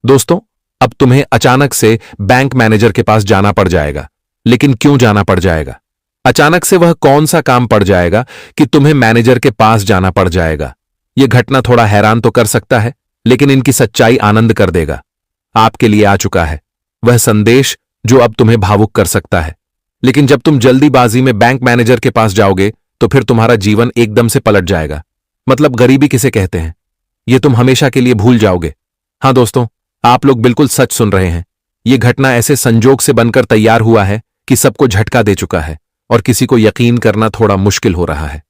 दोस्तों, अब तुम्हें अचानक से बैंक मैनेजर के पास जाना पड़ जाएगा। लेकिन क्यों जाना पड़ जाएगा? अचानक से वह कौन सा काम पड़ जाएगा कि तुम्हें मैनेजर के पास जाना पड़ जाएगा? यह घटना थोड़ा हैरान तो कर सकता है, लेकिन इनकी सच्चाई आनंद कर देगा। आपके लिए आ चुका है वह संदेश जो अब तुम्हें भावुक कर सकता है। लेकिन जब तुम जल्दीबाजी में बैंक मैनेजर के पास जाओगे तो फिर तुम्हारा जीवन एकदम से पलट जाएगा। मतलब गरीबी किसे कहते हैं, यह तुम हमेशा के लिए भूल जाओगे। हां दोस्तों, आप लोग बिल्कुल सच सुन रहे हैं। यह घटना ऐसे संजोग से बनकर तैयार हुआ है कि सबको झटका दे चुका है और किसी को यकीन करना थोड़ा मुश्किल हो रहा है।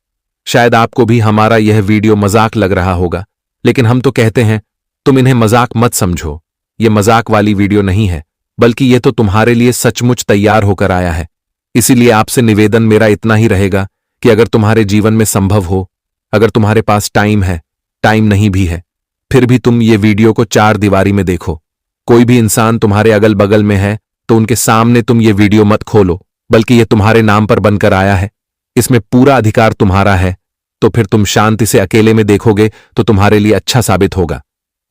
शायद आपको भी हमारा यह वीडियो मजाक लग रहा होगा, लेकिन हम तो कहते हैं तुम इन्हें मजाक मत समझो। यह मजाक वाली वीडियो नहीं है, बल्कि यह तो तुम्हारे लिए सचमुच तैयार होकर आया है। इसीलिए आपसे निवेदन मेरा इतना ही रहेगा कि अगर तुम्हारे जीवन में संभव हो, अगर तुम्हारे पास टाइम है, टाइम नहीं भी है, फिर भी तुम ये वीडियो को चार दीवारी में देखो। कोई भी इंसान तुम्हारे अगल बगल में है तो उनके सामने तुम ये वीडियो मत खोलो, बल्कि यह तुम्हारे नाम पर बनकर आया है। इसमें पूरा अधिकार तुम्हारा है। तो फिर तुम शांति से अकेले में देखोगे तो तुम्हारे लिए अच्छा साबित होगा।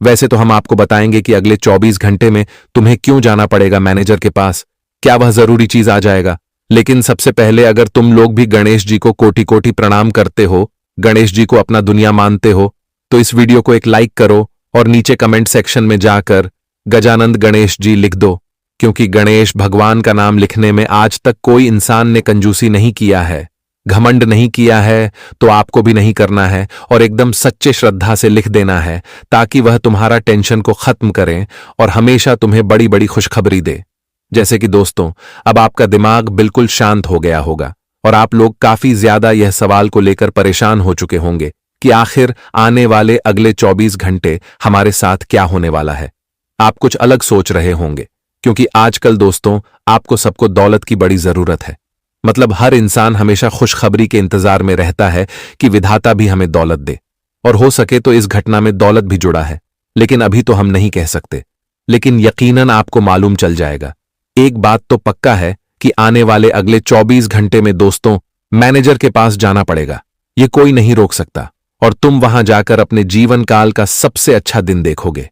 वैसे तो हम आपको बताएंगे कि अगले 24 घंटे में तुम्हें क्यों जाना पड़ेगा मैनेजर के पास, क्या वह जरूरी चीज आ जाएगा। लेकिन सबसे पहले, अगर तुम लोग भी गणेश जी को कोटि कोटि प्रणाम करते हो, गणेश जी को अपना दुनिया मानते हो, तो इस वीडियो को एक लाइक करो और नीचे कमेंट सेक्शन में जाकर गजानंद गणेश जी लिख दो, क्योंकि गणेश भगवान का नाम लिखने में आज तक कोई इंसान ने कंजूसी नहीं किया है, घमंड नहीं किया है, तो आपको भी नहीं करना है और एकदम सच्चे श्रद्धा से लिख देना है, ताकि वह तुम्हारा टेंशन को खत्म करें और हमेशा तुम्हें बड़ी बड़ी खुशखबरी दे। जैसे कि दोस्तों, अब आपका दिमाग बिल्कुल शांत हो गया होगा और आप लोग काफी ज्यादा यह सवाल को लेकर परेशान हो चुके होंगे कि आखिर आने वाले अगले 24 घंटे हमारे साथ क्या होने वाला है। आप कुछ अलग सोच रहे होंगे, क्योंकि आजकल दोस्तों आपको सबको दौलत की बड़ी जरूरत है। मतलब हर इंसान हमेशा खुशखबरी के इंतजार में रहता है कि विधाता भी हमें दौलत दे, और हो सके तो इस घटना में दौलत भी जुड़ा है, लेकिन अभी तो हम नहीं कह सकते। लेकिन यकीनन आपको मालूम चल जाएगा। एक बात तो पक्का है कि आने वाले अगले 24 घंटे में दोस्तों मैनेजर के पास जाना पड़ेगा। ये कोई नहीं रोक सकता और तुम वहां जाकर अपने जीवन काल का सबसे अच्छा दिन देखोगे।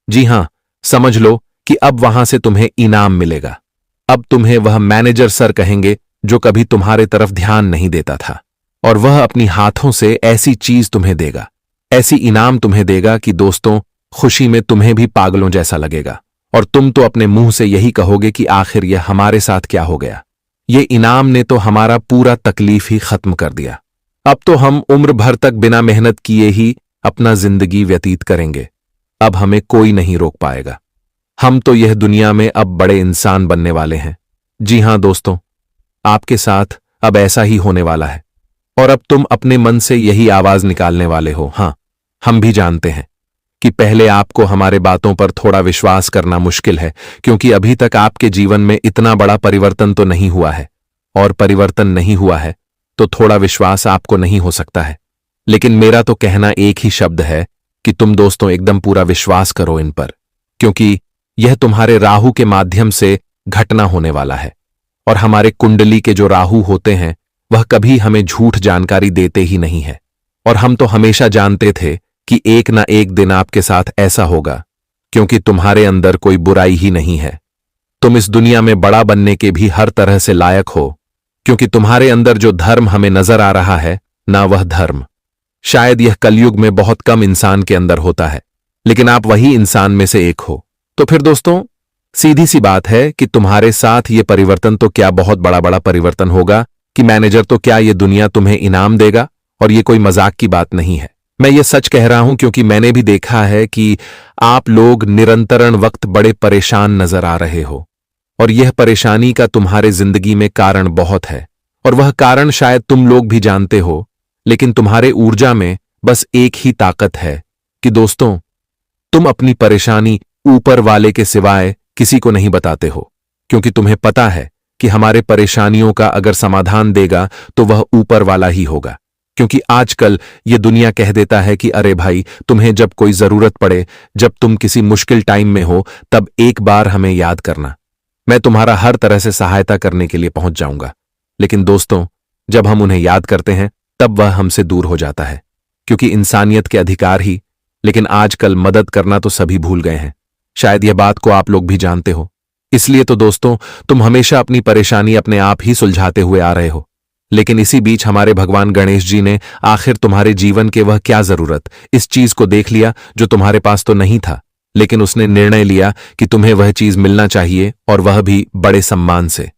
जी हां, समझ लो कि अब वहां से तुम्हें इनाम मिलेगा। अब तुम्हें वह मैनेजर सर कहेंगे जो कभी तुम्हारे तरफ ध्यान नहीं देता था, और वह अपनी हाथों से ऐसी चीज तुम्हें देगा, ऐसी इनाम तुम्हें देगा कि दोस्तों खुशी में तुम्हें भी पागलों जैसा लगेगा और तुम तो अपने मुंह से यही कहोगे कि आखिर यह हमारे साथ क्या हो गया। ये इनाम ने तो हमारा पूरा तकलीफ ही खत्म कर दिया। अब तो हम उम्र भर तक बिना मेहनत किए ही अपना जिंदगी व्यतीत करेंगे। अब हमें कोई नहीं रोक पाएगा। हम तो यह दुनिया में अब बड़े इंसान बनने वाले हैं। जी हां दोस्तों, आपके साथ अब ऐसा ही होने वाला है और अब तुम अपने मन से यही आवाज निकालने वाले हो। हां, हम भी जानते हैं कि पहले आपको हमारे बातों पर थोड़ा विश्वास करना मुश्किल है, क्योंकि अभी तक आपके जीवन में इतना बड़ा परिवर्तन तो नहीं हुआ है, और परिवर्तन नहीं हुआ है तो थोड़ा विश्वास आपको नहीं हो सकता है। लेकिन मेरा तो कहना एक ही शब्द है कि तुम दोस्तों एकदम पूरा विश्वास करो इन पर, क्योंकि यह तुम्हारे राहु के माध्यम से घटना होने वाला है। और हमारे कुंडली के जो राहु होते हैं वह कभी हमें झूठ जानकारी देते ही नहीं है, और हम तो हमेशा जानते थे कि एक ना एक दिन आपके साथ ऐसा होगा, क्योंकि तुम्हारे अंदर कोई बुराई ही नहीं है। तुम इस दुनिया में बड़ा बनने के भी हर तरह से लायक हो, क्योंकि तुम्हारे अंदर जो धर्म हमें नजर आ रहा है ना, वह धर्म शायद यह कलयुग में बहुत कम इंसान के अंदर होता है, लेकिन आप वही इंसान में से एक हो। तो फिर दोस्तों सीधी सी बात है कि तुम्हारे साथ ये परिवर्तन तो क्या बहुत बड़ा बड़ा परिवर्तन होगा कि मैनेजर तो क्या ये दुनिया तुम्हें इनाम देगा, और ये कोई मजाक की बात नहीं है। मैं ये सच कह रहा हूं क्योंकि मैंने भी देखा है कि आप लोग निरंतरण वक्त बड़े परेशान नजर आ रहे हो, और यह परेशानी का तुम्हारे जिंदगी में कारण बहुत है, और वह कारण शायद तुम लोग भी जानते हो। लेकिन तुम्हारे ऊर्जा में बस एक ही ताकत है कि दोस्तों तुम अपनी परेशानी ऊपर वाले के सिवाय किसी को नहीं बताते हो, क्योंकि तुम्हें पता है कि हमारे परेशानियों का अगर समाधान देगा तो वह ऊपर वाला ही होगा। क्योंकि आजकल ये दुनिया कह देता है कि अरे भाई, तुम्हें जब कोई जरूरत पड़े, जब तुम किसी मुश्किल टाइम में हो, तब एक बार हमें याद करना, मैं तुम्हारा हर तरह से सहायता करने के लिए पहुंच जाऊंगा। लेकिन दोस्तों जब हम उन्हें याद करते हैं तब वह हमसे दूर हो जाता है, क्योंकि इंसानियत के अधिकार ही। लेकिन आजकल मदद करना तो सभी भूल गए हैं। शायद यह बात को आप लोग भी जानते हो। इसलिए तो दोस्तों, तुम हमेशा अपनी परेशानी अपने आप ही सुलझाते हुए आ रहे हो। लेकिन इसी बीच हमारे भगवान गणेश जी ने आखिर तुम्हारे जीवन के वह क्या जरूरत, इस चीज को देख लिया जो तुम्हारे पास तो नहीं था, लेकिन उसने निर्णय लिया कि तुम्हें वह चीज मिलना चाहिए, और वह भी बड़े सम्मान से,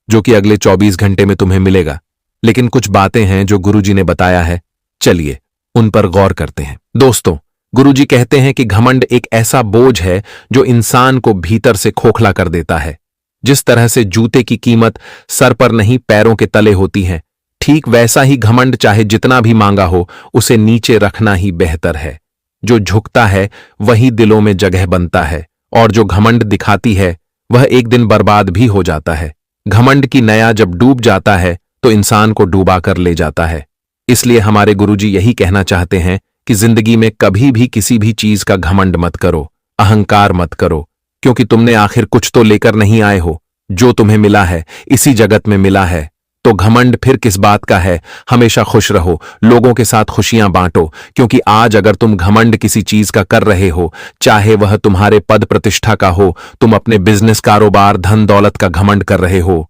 जो कि अगले 24 घंटे में तुम्हें मिलेगा। लेकिन कुछ बातें हैं जो गुरुजी ने बताया है, चलिए उन पर गौर करते हैं। दोस्तों, गुरुजी कहते हैं कि घमंड एक ऐसा बोझ है जो इंसान को भीतर से खोखला कर देता है। जिस तरह से जूते की कीमत सर पर नहीं पैरों के तले होती है, ठीक वैसा ही घमंड चाहे जितना भी मांगा हो, उसे नीचे रखना ही बेहतर है। जो झुकता है वही दिलों में जगह बनता है, और जो घमंड दिखाती है वह एक दिन बर्बाद भी हो जाता है। घमंड की नया जब डूब जाता है तो इंसान को डूबा कर ले जाता है। इसलिए हमारे गुरुजी यही कहना चाहते हैं कि जिंदगी में कभी भी किसी भी चीज का घमंड मत करो, अहंकार मत करो, क्योंकि तुमने आखिर कुछ तो लेकर नहीं आए हो। जो तुम्हें मिला है इसी जगत में मिला है, तो घमंड फिर किस बात का है। हमेशा खुश रहो, लोगों के साथ खुशियां बांटो, क्योंकि आज अगर तुम घमंड किसी चीज का कर रहे हो, चाहे वह तुम्हारे पद प्रतिष्ठा का हो, तुम अपने बिजनेस कारोबार धन दौलत का घमंड कर रहे हो,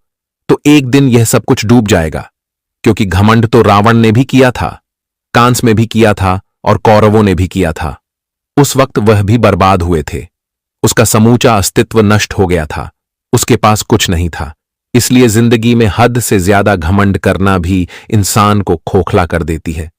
तो एक दिन यह सब कुछ डूब जाएगा। क्योंकि घमंड तो रावण ने भी किया था, कांस में भी किया था, और कौरवों ने भी किया था। उस वक्त वह भी बर्बाद हुए थे, उसका समूचा अस्तित्व नष्ट हो गया था, उसके पास कुछ नहीं था। इसलिए जिंदगी में हद से ज्यादा घमंड करना भी इंसान को खोखला कर देती है।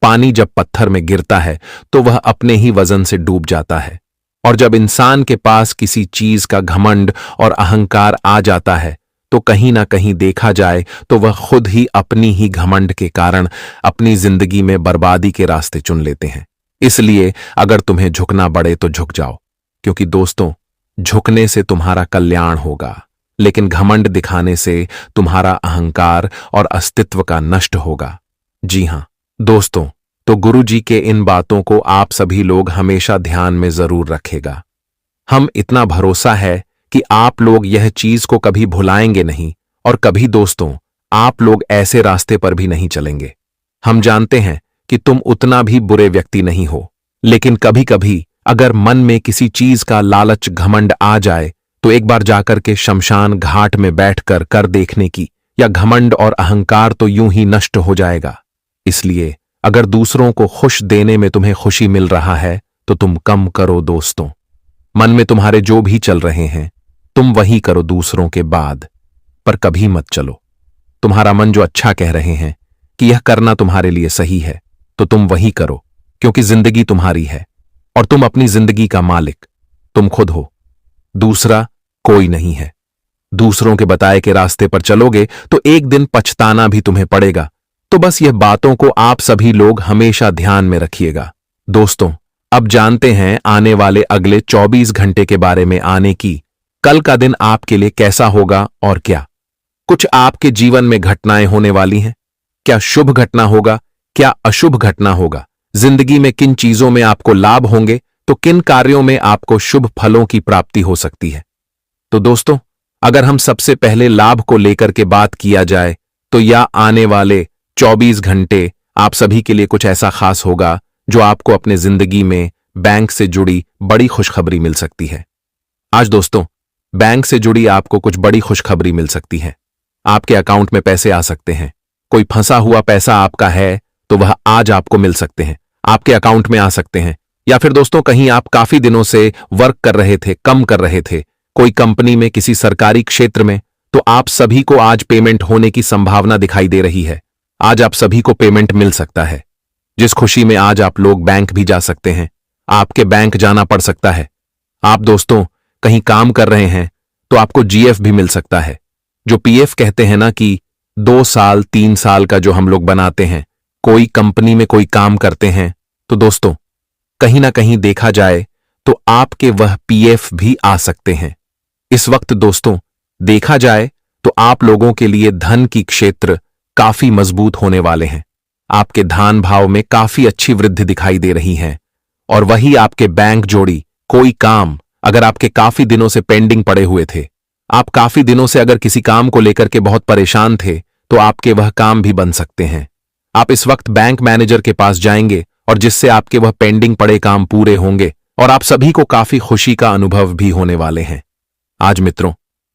पानी जब पत्थर में गिरता है तो वह अपने ही वजन से डूब जाता है, और जब इंसान के पास किसी चीज का घमंड और अहंकार आ जाता है तो कहीं ना कहीं देखा जाए तो वह खुद ही अपनी ही घमंड के कारण अपनी जिंदगी में बर्बादी के रास्ते चुन लेते हैं। इसलिए अगर तुम्हें झुकना पड़े तो झुक जाओ, क्योंकि दोस्तों, झुकने से तुम्हारा कल्याण होगा, लेकिन घमंड दिखाने से तुम्हारा अहंकार और अस्तित्व का नष्ट होगा। जी हां दोस्तों, तो गुरुजी के इन बातों को आप सभी लोग हमेशा ध्यान में जरूर रखेगा। हम इतना भरोसा है कि आप लोग यह चीज को कभी भुलाएंगे नहीं, और कभी दोस्तों आप लोग ऐसे रास्ते पर भी नहीं चलेंगे। हम जानते हैं कि तुम उतना भी बुरे व्यक्ति नहीं हो, लेकिन कभी कभी अगर मन में किसी चीज का लालच घमंड आ जाए तो एक बार जाकर के शमशान घाट में बैठकर कर देखने की, या घमंड और अहंकार तो यूं ही नष्ट हो जाएगा। इसलिए अगर दूसरों को खुश देने में तुम्हें खुशी मिल रहा है तो तुम कम करो दोस्तों। मन में तुम्हारे जो भी चल रहे हैं तुम वही करो दूसरों के बाद, पर कभी मत चलो। तुम्हारा मन जो अच्छा कह रहे हैं कि यह करना तुम्हारे लिए सही है, तो तुम वही करो, क्योंकि जिंदगी तुम्हारी है और तुम अपनी जिंदगी का मालिक तुम खुद हो, दूसरा कोई नहीं है। दूसरों के बताए के रास्ते पर चलोगे तो एक दिन पछताना भी तुम्हें पड़ेगा। तो बस यह बातों को आप सभी लोग हमेशा ध्यान में रखिएगा। दोस्तों, अब जानते हैं आने वाले अगले 24 घंटे के बारे में, आने की कल का दिन आपके लिए कैसा होगा और क्या कुछ आपके जीवन में घटनाएं होने वाली हैं। क्या शुभ घटना होगा, क्या अशुभ घटना होगा, जिंदगी में किन चीजों में आपको लाभ होंगे, तो किन कार्यों में आपको शुभ फलों की प्राप्ति हो सकती है। तो दोस्तों, अगर हम सबसे पहले लाभ को लेकर के बात किया जाए तो या आने वाले 24 घंटे आप सभी के लिए कुछ ऐसा खास होगा जो आपको अपने जिंदगी में बैंक से जुड़ी बड़ी खुशखबरी मिल सकती है। आज दोस्तों, बैंक से जुड़ी आपको कुछ बड़ी खुशखबरी मिल सकती है। आपके अकाउंट में पैसे आ सकते हैं। कोई फंसा हुआ पैसा आपका है तो वह आज आपको मिल सकते हैं, आपके अकाउंट में आ सकते हैं। या फिर दोस्तों, कहीं आप काफी दिनों से वर्क कर रहे थे, कम कर रहे थे, कोई कंपनी में, किसी सरकारी क्षेत्र में, तो आप सभी को आज पेमेंट होने की संभावना दिखाई दे रही है। आज आप सभी को पेमेंट मिल सकता है, जिस खुशी में आज आप लोग बैंक भी जा सकते हैं। आपके बैंक जाना पड़ सकता है। आप दोस्तों कहीं काम कर रहे हैं तो आपको जीएफ भी मिल सकता है, जो पीएफ कहते हैं ना, कि 2 साल 3 साल का जो हम लोग बनाते हैं। कोई कंपनी में कोई काम करते हैं तो दोस्तों कहीं ना कहीं देखा जाए तो आपके वह पीएफ भी आ सकते हैं। इस वक्त दोस्तों देखा जाए तो आप लोगों के लिए धन की क्षेत्र काफी मजबूत होने वाले हैं। आपके धान भाव में काफी अच्छी वृद्धि दिखाई दे रही है, और वही आपके बैंक जोड़ी कोई काम अगर आपके काफी दिनों से पेंडिंग पड़े हुए थे, आप काफी दिनों से अगर किसी काम को लेकर के बहुत परेशान थे, तो आपके वह काम भी बन सकते हैं। आप इस वक्त बैंक मैनेजर के पास जाएंगे और जिससे आपके वह पेंडिंग पड़े काम पूरे होंगे और आप सभी को काफी खुशी का अनुभव भी होने वाले हैं। आज मित्रों,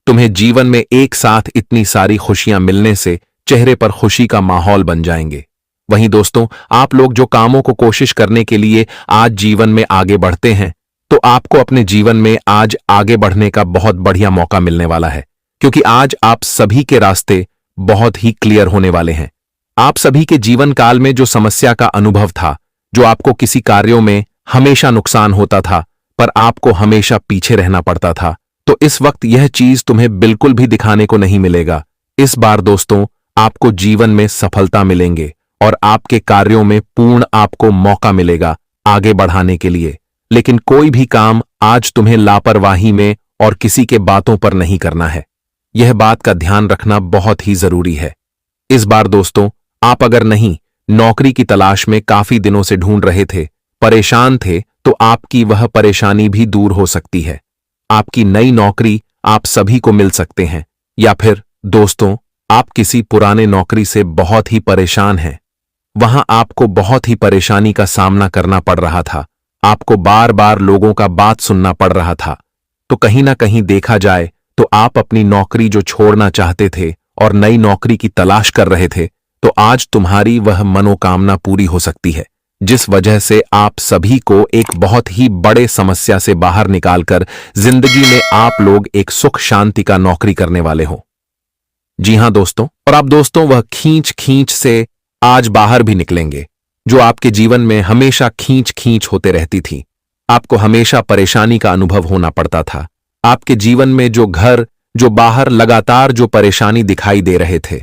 तुम्हें जीवन में एक साथ इतनी सारी खुशियां मिलने से चेहरे पर खुशी का माहौल बन जाएंगे। वहीं दोस्तों, आप लोग जो कामों को कोशिश करने के लिए आज जीवन में आगे बढ़ते हैं, तो आपको अपने जीवन में आज आगे बढ़ने का बहुत बढ़िया मौका मिलने वाला है, क्योंकि आज आप सभी के रास्ते बहुत ही क्लियर होने वाले हैं। आप सभी के जीवन काल में जो समस्या का अनुभव था, जो आपको किसी कार्यों में हमेशा नुकसान होता था पर आपको हमेशा पीछे रहना पड़ता था, तो इस वक्त यह चीज तुम्हें बिल्कुल भी दिखाने को नहीं मिलेगा। इस बार दोस्तों, आपको जीवन में सफलता मिलेंगे और आपके कार्यों में पूर्ण आपको मौका मिलेगा आगे बढ़ाने के लिए। लेकिन कोई भी काम आज तुम्हें लापरवाही में और किसी के बातों पर नहीं करना है। यह बात का ध्यान रखना बहुत ही जरूरी है। इस बार दोस्तों, आप अगर नहीं नौकरी की तलाश में काफी दिनों से ढूंढ रहे थे, परेशान थे, तो आपकी वह परेशानी भी दूर हो सकती है। आपकी नई नौकरी आप सभी को मिल सकते हैं। या फिर दोस्तों, आप किसी पुराने नौकरी से बहुत ही परेशान हैं। वहां आपको बहुत ही परेशानी का सामना करना पड़ रहा था, आपको बार बार लोगों का बात सुनना पड़ रहा था। तो कहीं ना कहीं देखा जाए तो आप अपनी नौकरी जो छोड़ना चाहते थे और नई नौकरी की तलाश कर रहे थे, तो आज तुम्हारी वह मनोकामना पूरी हो सकती है, जिस वजह से आप सभी को एक बहुत ही बड़े समस्या से बाहर निकालकर जिंदगी में आप लोग एक सुख शांति का नौकरी करने वाले हो। जी हां दोस्तों, और आप दोस्तों वह खींच खींच से आज बाहर भी निकलेंगे, जो आपके जीवन में हमेशा खींच खींच होते रहती थी। आपको हमेशा परेशानी का अनुभव होना पड़ता था। आपके जीवन में जो घर, जो बाहर लगातार जो परेशानी दिखाई दे रहे थे,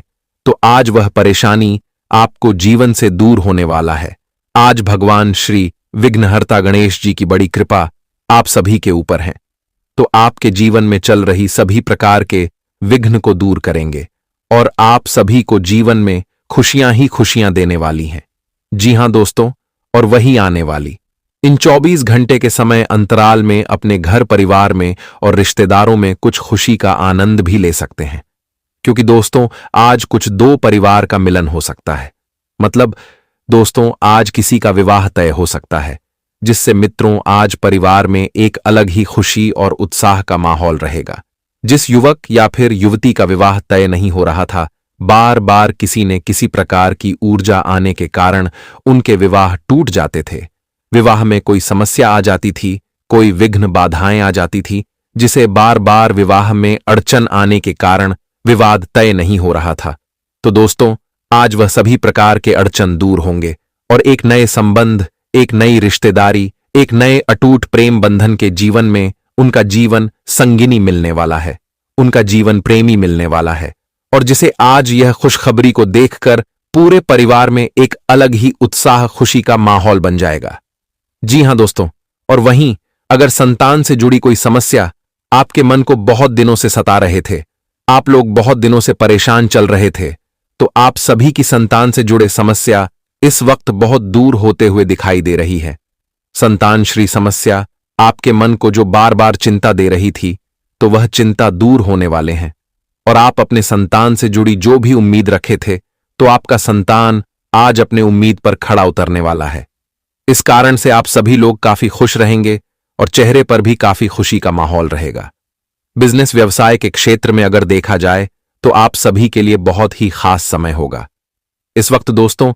तो आज वह परेशानी आपको जीवन से दूर होने वाला है। आज भगवान श्री विघ्नहर्ता गणेश जी की बड़ी कृपा आप सभी के ऊपर है, तो आपके जीवन में चल रही सभी प्रकार के विघ्न को दूर करेंगे और आप सभी को जीवन में खुशियां ही खुशियां देने वाली हैं। जी हां दोस्तों, और वही आने वाली इन 24 घंटे के समय अंतराल में अपने घर परिवार में और रिश्तेदारों में कुछ खुशी का आनंद भी ले सकते हैं। क्योंकि दोस्तों, आज कुछ दो परिवार का मिलन हो सकता है। मतलब दोस्तों, आज किसी का विवाह तय हो सकता है, जिससे मित्रों आज परिवार में एक अलग ही खुशी और उत्साह का माहौल रहेगा। जिस युवक या फिर युवती का विवाह तय नहीं हो रहा था, बार बार किसी ने किसी प्रकार की ऊर्जा आने के कारण उनके विवाह टूट जाते थे। विवाह में कोई समस्या आ जाती थी, कोई विघ्न बाधाएं आ जाती थी, जिसे बार बार विवाह में अड़चन आने के कारण विवाद तय नहीं हो रहा था। तो दोस्तों, आज वह सभी प्रकार के अड़चन दूर होंगे और एक नए संबंध, एक नई रिश्तेदारी, एक नए अटूट प्रेम बंधन के जीवन में उनका जीवन संगिनी मिलने वाला है, उनका जीवन प्रेमी मिलने वाला है, और जिसे आज यह खुशखबरी को देखकर पूरे परिवार में एक अलग ही उत्साह, खुशी का माहौल बन जाएगा। जी हां दोस्तों, और वहीं अगर संतान से जुड़ी कोई समस्या आपके मन को बहुत दिनों से सता रहे थे, आप लोग बहुत दिनों से परेशान चल रहे थे, तो आप सभी की संतान से जुड़े समस्या इस वक्त बहुत दूर होते हुए दिखाई दे रही है। संतान श्री समस्या आपके मन को जो बार बार चिंता दे रही थी, तो वह चिंता दूर होने वाले हैं और आप अपने संतान से जुड़ी जो भी उम्मीद रखे थे, तो आपका संतान आज अपने उम्मीद पर खड़ा उतरने वाला है। इस कारण से आप सभी लोग काफी खुश रहेंगे और चेहरे पर भी काफी खुशी का माहौल रहेगा। बिजनेस व्यवसाय के क्षेत्र में अगर देखा जाए तो आप सभी के लिए बहुत ही खास समय होगा। इस वक्त दोस्तों,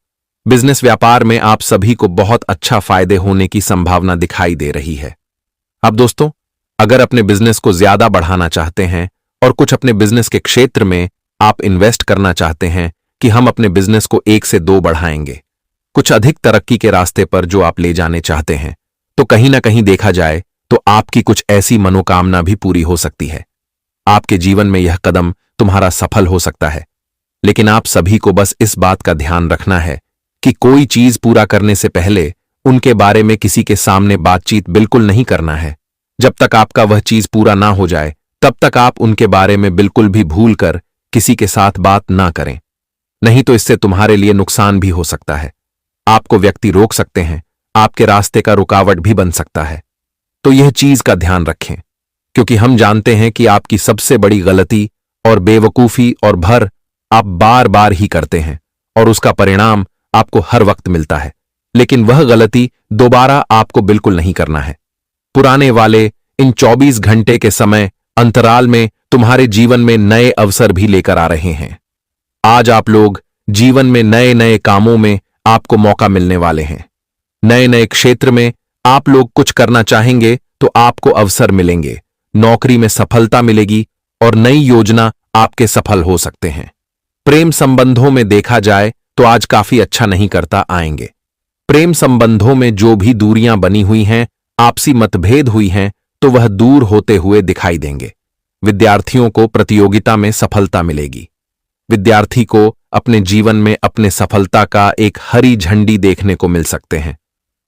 बिजनेस व्यापार में आप सभी को बहुत अच्छा फायदे होने की संभावना दिखाई दे रही है। अब दोस्तों, अगर अपने बिजनेस को ज्यादा बढ़ाना चाहते हैं और कुछ अपने बिजनेस के क्षेत्र में आप इन्वेस्ट करना चाहते हैं कि हम अपने बिजनेस को 1 से 2 बढ़ाएंगे, कुछ अधिक तरक्की के रास्ते पर जो आप ले जाने चाहते हैं, तो कहीं ना कहीं देखा जाए तो आपकी कुछ ऐसी मनोकामना भी पूरी हो सकती है। आपके जीवन में यह कदम तुम्हारा सफल हो सकता है। लेकिन आप सभी को बस इस बात का ध्यान रखना है कि कोई चीज पूरा करने से पहले उनके बारे में किसी के सामने बातचीत बिल्कुल नहीं करना है। जब तक आपका वह चीज पूरा ना हो जाए, तब तक आप उनके बारे में बिल्कुल भी भूल कर किसी के साथ बात ना करें, नहीं तो इससे तुम्हारे लिए नुकसान भी हो सकता है। आपको व्यक्ति रोक सकते हैं, आपके रास्ते का रुकावट भी बन सकता है। तो यह चीज का ध्यान रखें, क्योंकि हम जानते हैं कि आपकी सबसे बड़ी गलती और बेवकूफी और भर आप बार बार ही करते हैं और उसका परिणाम आपको हर वक्त मिलता है। लेकिन वह गलती दोबारा आपको बिल्कुल नहीं करना है। पुराने वाले इन 24 घंटे के समय अंतराल में तुम्हारे जीवन में नए अवसर भी लेकर आ रहे हैं। आज आप लोग जीवन में नए नए कामों में आपको मौका मिलने वाले हैं। नए नए क्षेत्र में आप लोग कुछ करना चाहेंगे तो आपको अवसर मिलेंगे, नौकरी में सफलता मिलेगी और नई योजना आपके सफल हो सकते हैं। प्रेम संबंधों में देखा जाए तो आज काफी अच्छा नहीं करता आएंगे। प्रेम संबंधों में जो भी दूरियां बनी हुई हैं, आपसी मतभेद हुई हैं, तो वह दूर होते हुए दिखाई देंगे। विद्यार्थियों को प्रतियोगिता में सफलता मिलेगी। विद्यार्थी को अपने जीवन में अपने सफलता का एक हरी झंडी देखने को मिल सकते हैं।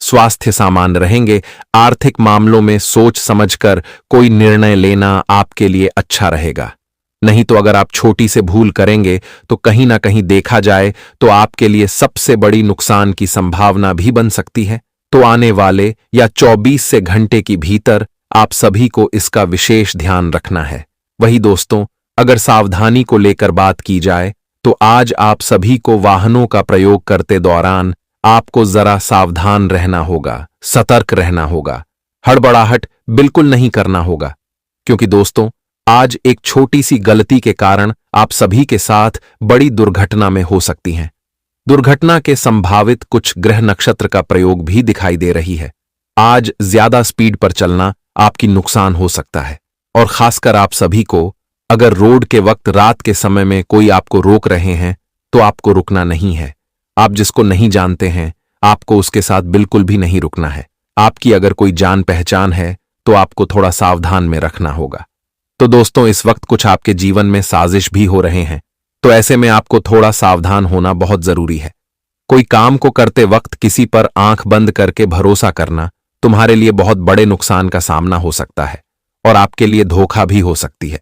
स्वास्थ्य सामान्य रहेंगे। आर्थिक मामलों में सोच समझकर कोई निर्णय लेना आपके लिए अच्छा रहेगा। नहीं तो अगर आप छोटी से भूल करेंगे तो कहीं ना कहीं देखा जाए तो आपके लिए सबसे बड़ी नुकसान की संभावना भी बन सकती है। तो आने वाले या 24 से घंटे की भीतर आप सभी को इसका विशेष ध्यान रखना है। वही दोस्तों, अगर सावधानी को लेकर बात की जाए तो आज आप सभी को वाहनों का प्रयोग करते दौरान आपको जरा सावधान रहना होगा, सतर्क रहना होगा। हड़बड़ाहट बिल्कुल नहीं करना होगा, क्योंकि दोस्तों आज एक छोटी सी गलती के कारण आप सभी के साथ बड़ी दुर्घटना में हो सकती हैं। दुर्घटना के संभावित कुछ ग्रह नक्षत्र का प्रयोग भी दिखाई दे रही है। आज ज्यादा स्पीड पर चलना आपकी नुकसान हो सकता है, और खासकर आप सभी को अगर रोड के वक्त रात के समय में कोई आपको रोक रहे हैं तो आपको रुकना नहीं है। आप जिसको नहीं जानते हैं आपको उसके साथ बिल्कुल भी नहीं रुकना है। आपकी अगर कोई जान पहचान है तो आपको थोड़ा सावधान में रखना होगा। तो दोस्तों, इस वक्त कुछ आपके जीवन में साजिश भी हो रहे हैं, तो ऐसे में आपको थोड़ा सावधान होना बहुत जरूरी है। कोई काम को करते वक्त किसी पर आंख बंद करके भरोसा करना तुम्हारे लिए बहुत बड़े नुकसान का सामना हो सकता है और आपके लिए धोखा भी हो सकती है।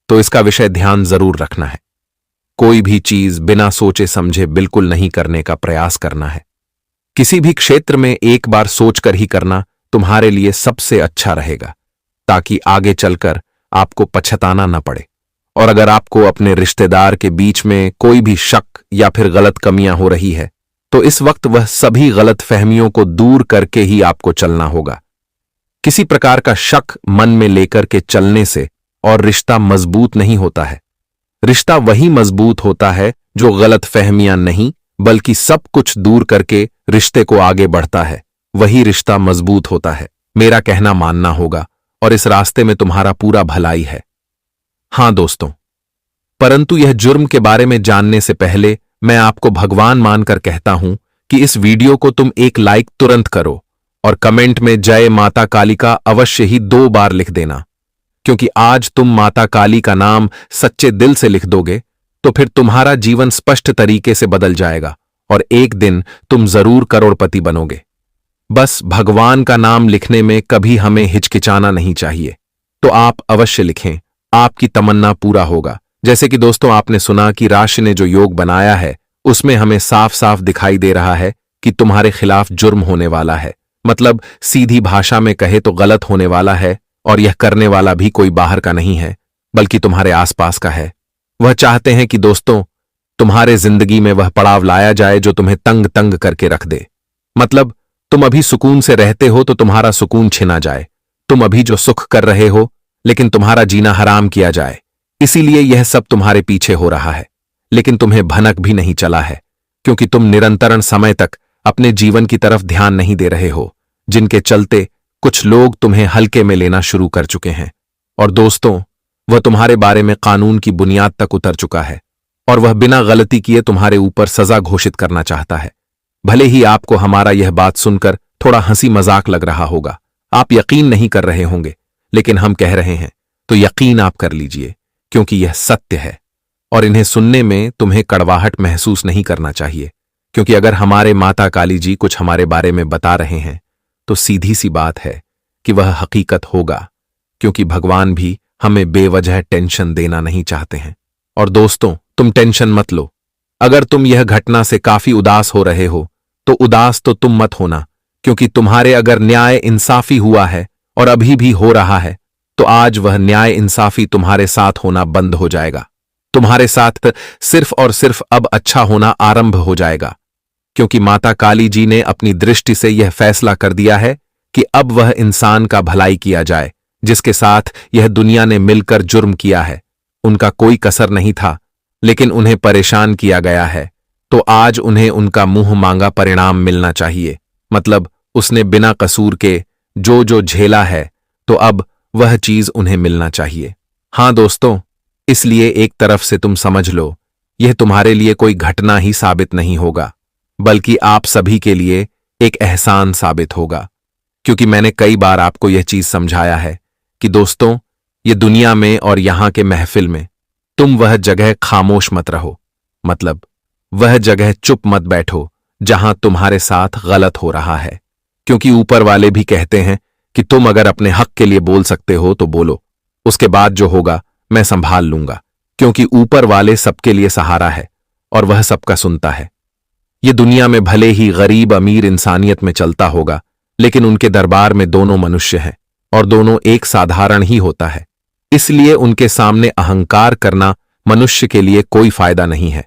तो इसका विषय ध्यान जरूर रखना है। कोई भी चीज बिना सोचे समझे बिल्कुल नहीं करने का प्रयास करना है। किसी भी क्षेत्र में एक बार सोचकर ही करना तुम्हारे लिए सबसे अच्छा रहेगा, ताकि आगे चलकर आपको पछताना न पड़े। और अगर आपको अपने रिश्तेदार के बीच में कोई भी शक या फिर गलत कमियां हो रही है तो इस वक्त वह सभी गलत फहमियों को दूर करके ही आपको चलना होगा। किसी प्रकार का शक मन में लेकर के चलने से और रिश्ता मजबूत नहीं होता है। रिश्ता वही मजबूत होता है जो गलत फहमियां नहीं बल्कि सब कुछ दूर करके रिश्ते को आगे बढ़ता है। वही रिश्ता मजबूत होता है। मेरा कहना मानना होगा और इस रास्ते में तुम्हारा पूरा भलाई है। हां दोस्तों, परंतु यह जुर्म के बारे में जानने से पहले मैं आपको भगवान मानकर कहता हूं कि इस वीडियो को तुम एक लाइक तुरंत करो और कमेंट में जय माता काली का अवश्य ही 2 बार लिख देना, क्योंकि आज तुम माता काली का नाम सच्चे दिल से लिख दोगे तो फिर तुम्हारा जीवन स्पष्ट तरीके से बदल जाएगा और एक दिन तुम जरूर करोड़पति बनोगे। बस भगवान का नाम लिखने में कभी हमें हिचकिचाना नहीं चाहिए। तो आप अवश्य लिखें, आपकी तमन्ना पूरा होगा। जैसे कि दोस्तों आपने सुना कि राशि ने जो योग बनाया है उसमें हमें साफ साफ दिखाई दे रहा है कि तुम्हारे खिलाफ जुर्म होने वाला है। मतलब सीधी भाषा में कहे तो गलत होने वाला है, और यह करने वाला भी कोई बाहर का नहीं है बल्कि तुम्हारे आसपास का है। वह चाहते हैं कि दोस्तों तुम्हारे जिंदगी में वह पड़ाव लाया जाए जो तुम्हें तंग तंग करके रख दे। मतलब तुम अभी सुकून से रहते हो तो तुम्हारा सुकून छिना जाए। तुम अभी जो सुख कर रहे हो लेकिन तुम्हारा जीना हराम किया जाए। इसीलिए यह सब तुम्हारे पीछे हो रहा है, लेकिन तुम्हें भनक भी नहीं चला है, क्योंकि तुम निरंतरण समय तक अपने जीवन की तरफ ध्यान नहीं दे रहे हो, जिनके चलते कुछ लोग तुम्हें हल्के में लेना शुरू कर चुके हैं। और दोस्तों, वह तुम्हारे बारे में कानून की बुनियाद तक उतर चुका है और वह बिना गलती किए तुम्हारे ऊपर सजा घोषित करना चाहता है। भले ही आपको हमारा यह बात सुनकर थोड़ा हंसी मजाक लग रहा होगा, आप यकीन नहीं कर रहे होंगे, लेकिन हम कह रहे हैं तो यकीन आप कर लीजिए, क्योंकि यह सत्य है। और इन्हें सुनने में तुम्हें कड़वाहट महसूस नहीं करना चाहिए, क्योंकि अगर हमारे माता काली जी कुछ हमारे बारे में बता रहे हैं तो सीधी सी बात है कि वह हकीकत होगा, क्योंकि भगवान भी हमें बेवजह टेंशन देना नहीं चाहते हैं। और दोस्तों, तुम टेंशन मत लो। अगर तुम यह घटना से काफी उदास हो रहे हो तो उदास तो तुम मत होना, क्योंकि तुम्हारे अगर न्याय इंसाफी हुआ है और अभी भी हो रहा है तो आज वह न्याय इंसाफी तुम्हारे साथ होना बंद हो जाएगा। तुम्हारे साथ सिर्फ और सिर्फ अब अच्छा होना आरंभ हो जाएगा, क्योंकि माता काली जी ने अपनी दृष्टि से यह फैसला कर दिया है कि अब वह इंसान का भलाई किया जाए जिसके साथ यह दुनिया ने मिलकर जुर्म किया है। उनका कोई कसर नहीं था, लेकिन उन्हें परेशान किया गया है, तो आज उन्हें उनका मुंह मांगा परिणाम मिलना चाहिए। मतलब उसने बिना कसूर के जो जो झेला है, तो अब वह चीज उन्हें मिलना चाहिए। हां दोस्तों, इसलिए एक तरफ से तुम समझ लो, यह तुम्हारे लिए कोई घटना ही साबित नहीं होगा, बल्कि आप सभी के लिए एक एहसान साबित होगा। क्योंकि मैंने कई बार आपको यह चीज समझाया है कि दोस्तों, ये दुनिया में और यहां के महफिल में तुम वह जगह खामोश मत रहो। मतलब वह जगह चुप मत बैठो जहां तुम्हारे साथ गलत हो रहा है। क्योंकि ऊपर वाले भी कहते हैं कि तुम अगर अपने हक के लिए बोल सकते हो तो बोलो, उसके बाद जो होगा मैं संभाल लूंगा। क्योंकि ऊपर वाले सबके लिए सहारा है और वह सबका सुनता है। ये दुनिया में भले ही गरीब अमीर इंसानियत में चलता होगा, लेकिन उनके दरबार में दोनों मनुष्य हैं और दोनों एक साधारण ही होता है। इसलिए उनके सामने अहंकार करना मनुष्य के लिए कोई फायदा नहीं है।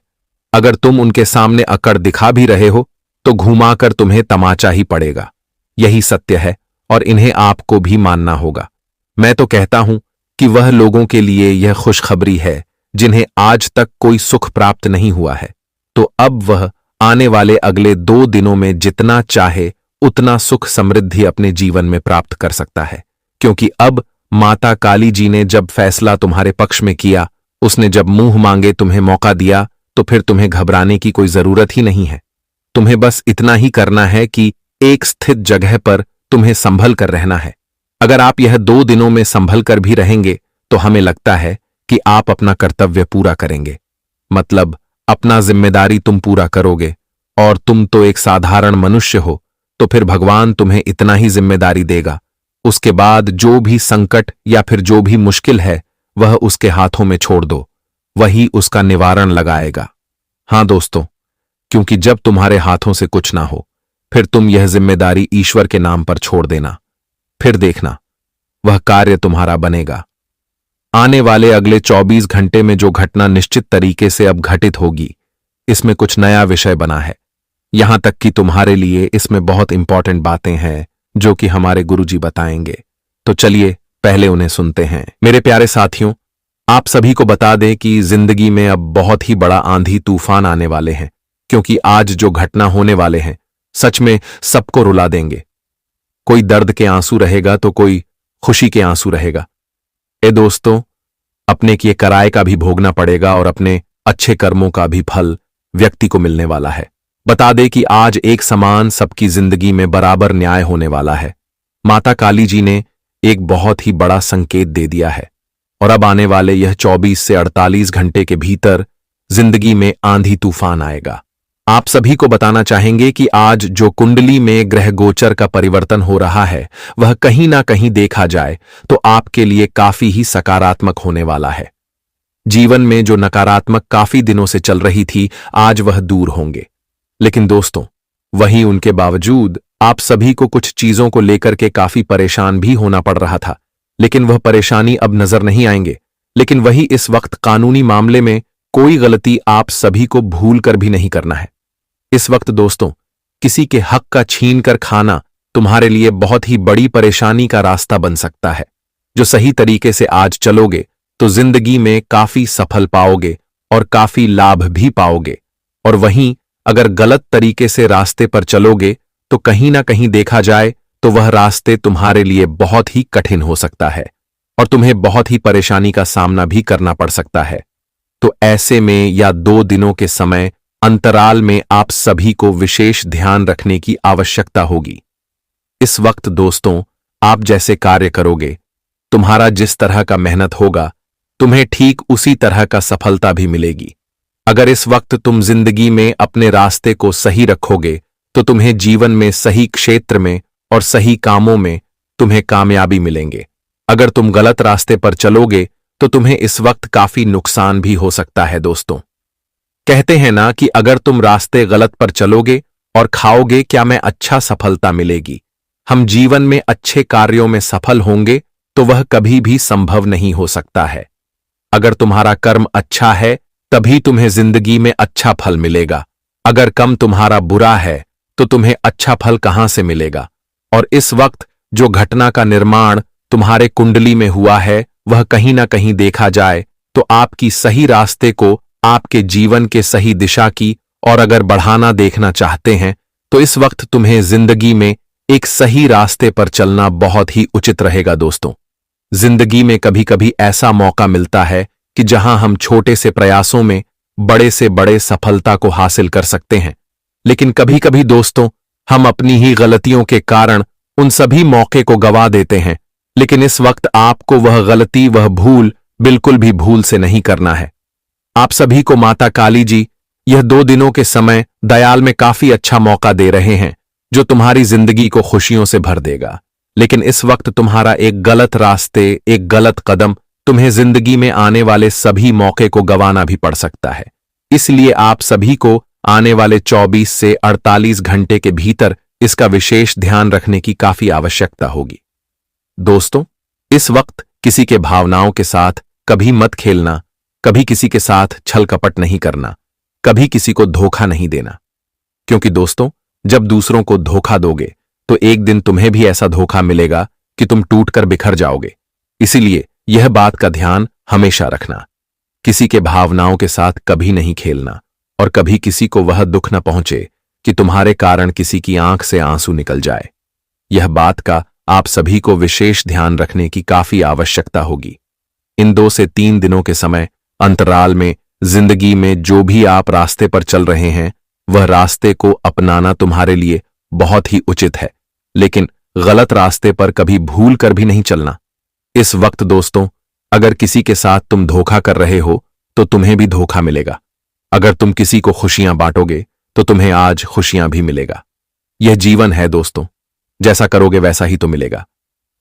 अगर तुम उनके सामने अकड़ दिखा भी रहे हो तो घुमाकर तुम्हें तमाचा ही पड़ेगा। यही सत्य है और इन्हें आपको भी मानना होगा। मैं तो कहता हूं कि वह लोगों के लिए यह खुशखबरी है जिन्हें आज तक कोई सुख प्राप्त नहीं हुआ है, तो अब वह आने वाले अगले 2 दिनों में जितना चाहे उतना सुख समृद्धि अपने जीवन में प्राप्त कर सकता है। क्योंकि अब माता काली जी ने जब फैसला तुम्हारे पक्ष में किया, उसने जब मुंह मांगे तुम्हें मौका दिया, तो फिर तुम्हें घबराने की कोई जरूरत ही नहीं है। तुम्हें बस इतना ही करना है कि एक स्थित जगह पर तुम्हें संभल कर रहना है। अगर आप यह 2 दिनों में संभल कर भी रहेंगे तो हमें लगता है कि आप अपना कर्तव्य पूरा करेंगे। मतलब अपना जिम्मेदारी तुम पूरा करोगे, और तुम तो एक साधारण मनुष्य हो, तो फिर भगवान तुम्हें इतना ही जिम्मेदारी देगा। उसके बाद जो भी संकट या फिर जो भी मुश्किल है वह उसके हाथों में छोड़ दो, वही उसका निवारण लगाएगा। हां दोस्तों, क्योंकि जब तुम्हारे हाथों से कुछ ना हो, फिर तुम यह जिम्मेदारी ईश्वर के नाम पर छोड़ देना। फिर देखना वह कार्य तुम्हारा बनेगा। आने वाले अगले 24 घंटे में जो घटना निश्चित तरीके से अब घटित होगी, इसमें कुछ नया विषय बना है। यहां तक कि तुम्हारे लिए इसमें बहुत इंपॉर्टेंट बातें हैं जो कि हमारे गुरुजी बताएंगे। तो चलिए पहले उन्हें सुनते हैं। मेरे प्यारे साथियों, आप सभी को बता दें कि जिंदगी में अब बहुत ही बड़ा आंधी तूफान आने वाले हैं, क्योंकि आज जो घटना होने वाले हैं सच में सबको रुला देंगे। कोई दर्द के आंसू रहेगा तो कोई खुशी के आंसू रहेगा। ए दोस्तों, अपने किए कराए का भी भोगना पड़ेगा और अपने अच्छे कर्मों का भी फल व्यक्ति को मिलने वाला है। बता दे कि आज एक समान सबकी जिंदगी में बराबर न्याय होने वाला है। माता काली जी ने एक बहुत ही बड़ा संकेत दे दिया है और अब आने वाले यह 24 से 48 घंटे के भीतर जिंदगी में आंधी तूफान आएगा। आप सभी को बताना चाहेंगे कि आज जो कुंडली में ग्रह गोचर का परिवर्तन हो रहा है वह कहीं ना कहीं देखा जाए तो आपके लिए काफी ही सकारात्मक होने वाला है। जीवन में जो नकारात्मक काफी दिनों से चल रही थी, आज वह दूर होंगे। लेकिन दोस्तों, वहीं उनके बावजूद आप सभी को कुछ चीजों को लेकर के काफी परेशान भी होना पड़ रहा था। लेकिन वह परेशानी अब नजर नहीं आएंगे। लेकिन वही इस वक्त कानूनी मामले में कोई गलती आप सभी को भूल कर भी नहीं करना है। इस वक्त दोस्तों, किसी के हक का छीन कर खाना तुम्हारे लिए बहुत ही बड़ी परेशानी का रास्ता बन सकता है। जो सही तरीके से आज चलोगे तो जिंदगी में काफी सफल पाओगे और काफी लाभ भी पाओगे। और वहीं अगर गलत तरीके से रास्ते पर चलोगे तो कहीं ना कहीं देखा जाए तो वह रास्ते तुम्हारे लिए बहुत ही कठिन हो सकता है और तुम्हें बहुत ही परेशानी का सामना भी करना पड़ सकता है। तो ऐसे में या 2 दिनों के समय अंतराल में आप सभी को विशेष ध्यान रखने की आवश्यकता होगी। इस वक्त दोस्तों, आप जैसे कार्य करोगे, तुम्हारा जिस तरह का मेहनत होगा, तुम्हें ठीक उसी तरह का सफलता भी मिलेगी। अगर इस वक्त तुम जिंदगी में अपने रास्ते को सही रखोगे तो तुम्हें जीवन में सही क्षेत्र में और सही कामों में तुम्हें कामयाबी मिलेंगे। अगर तुम गलत रास्ते पर चलोगे तो तुम्हें इस वक्त काफी नुकसान भी हो सकता है। दोस्तों, कहते हैं ना कि अगर तुम रास्ते गलत पर चलोगे और खाओगे क्या में अच्छा सफलता मिलेगी। हम जीवन में अच्छे कार्यों में सफल होंगे तो वह कभी भी संभव नहीं हो सकता है। अगर तुम्हारा कर्म अच्छा है तभी तुम्हें जिंदगी में अच्छा फल मिलेगा। अगर कर्म तुम्हारा बुरा है तो तुम्हें अच्छा फल कहां से मिलेगा। और इस वक्त जो घटना का निर्माण तुम्हारे कुंडली में हुआ है वह कहीं ना कहीं देखा जाए तो आपकी सही रास्ते को, आपके जीवन के सही दिशा की और अगर बढ़ाना देखना चाहते हैं तो इस वक्त तुम्हें जिंदगी में एक सही रास्ते पर चलना बहुत ही उचित रहेगा दोस्तों। जिंदगी में कभी कभी ऐसा मौका मिलता है कि जहां हम छोटे से प्रयासों में बड़े से बड़े सफलता को हासिल कर सकते हैं, लेकिन कभी कभी दोस्तों हम अपनी ही गलतियों के कारण उन सभी मौके को गवा देते हैं। लेकिन इस वक्त आपको वह गलती, वह भूल बिल्कुल भी भूल से नहीं करना है। आप सभी को माता काली जी यह 2 दिनों के समय दयाल में काफी अच्छा मौका दे रहे हैं जो तुम्हारी जिंदगी को खुशियों से भर देगा। लेकिन इस वक्त तुम्हारा एक गलत रास्ते, एक गलत कदम तुम्हें जिंदगी में आने वाले सभी मौके को गंवाना भी पड़ सकता है। इसलिए आप सभी को आने वाले 24 से 48 घंटे के भीतर इसका विशेष ध्यान रखने की काफी आवश्यकता होगी। दोस्तों, इस वक्त किसी के भावनाओं के साथ कभी मत खेलना, कभी किसी के साथ छल कपट नहीं करना, कभी किसी को धोखा नहीं देना, क्योंकि दोस्तों जब दूसरों को धोखा दोगे तो एक दिन तुम्हें भी ऐसा धोखा मिलेगा कि तुम टूटकर बिखर जाओगे। इसीलिए यह बात का ध्यान हमेशा रखना, किसी के भावनाओं के साथ कभी नहीं खेलना और कभी किसी को वह दुख न पहुंचे कि तुम्हारे कारण किसी की आंख से आंसू निकल जाए। यह बात का आप सभी को विशेष ध्यान रखने की काफी आवश्यकता होगी। इन 2 से 3 दिनों के समय अंतराल में जिंदगी में जो भी आप रास्ते पर चल रहे हैं वह रास्ते को अपनाना तुम्हारे लिए बहुत ही उचित है, लेकिन गलत रास्ते पर कभी भूल कर भी नहीं चलना। इस वक्त दोस्तों अगर किसी के साथ तुम धोखा कर रहे हो तो तुम्हें भी धोखा मिलेगा। अगर तुम किसी को खुशियां बांटोगे तो तुम्हें आज खुशियां भी मिलेगा। यह जीवन है दोस्तों, जैसा करोगे वैसा ही तो मिलेगा।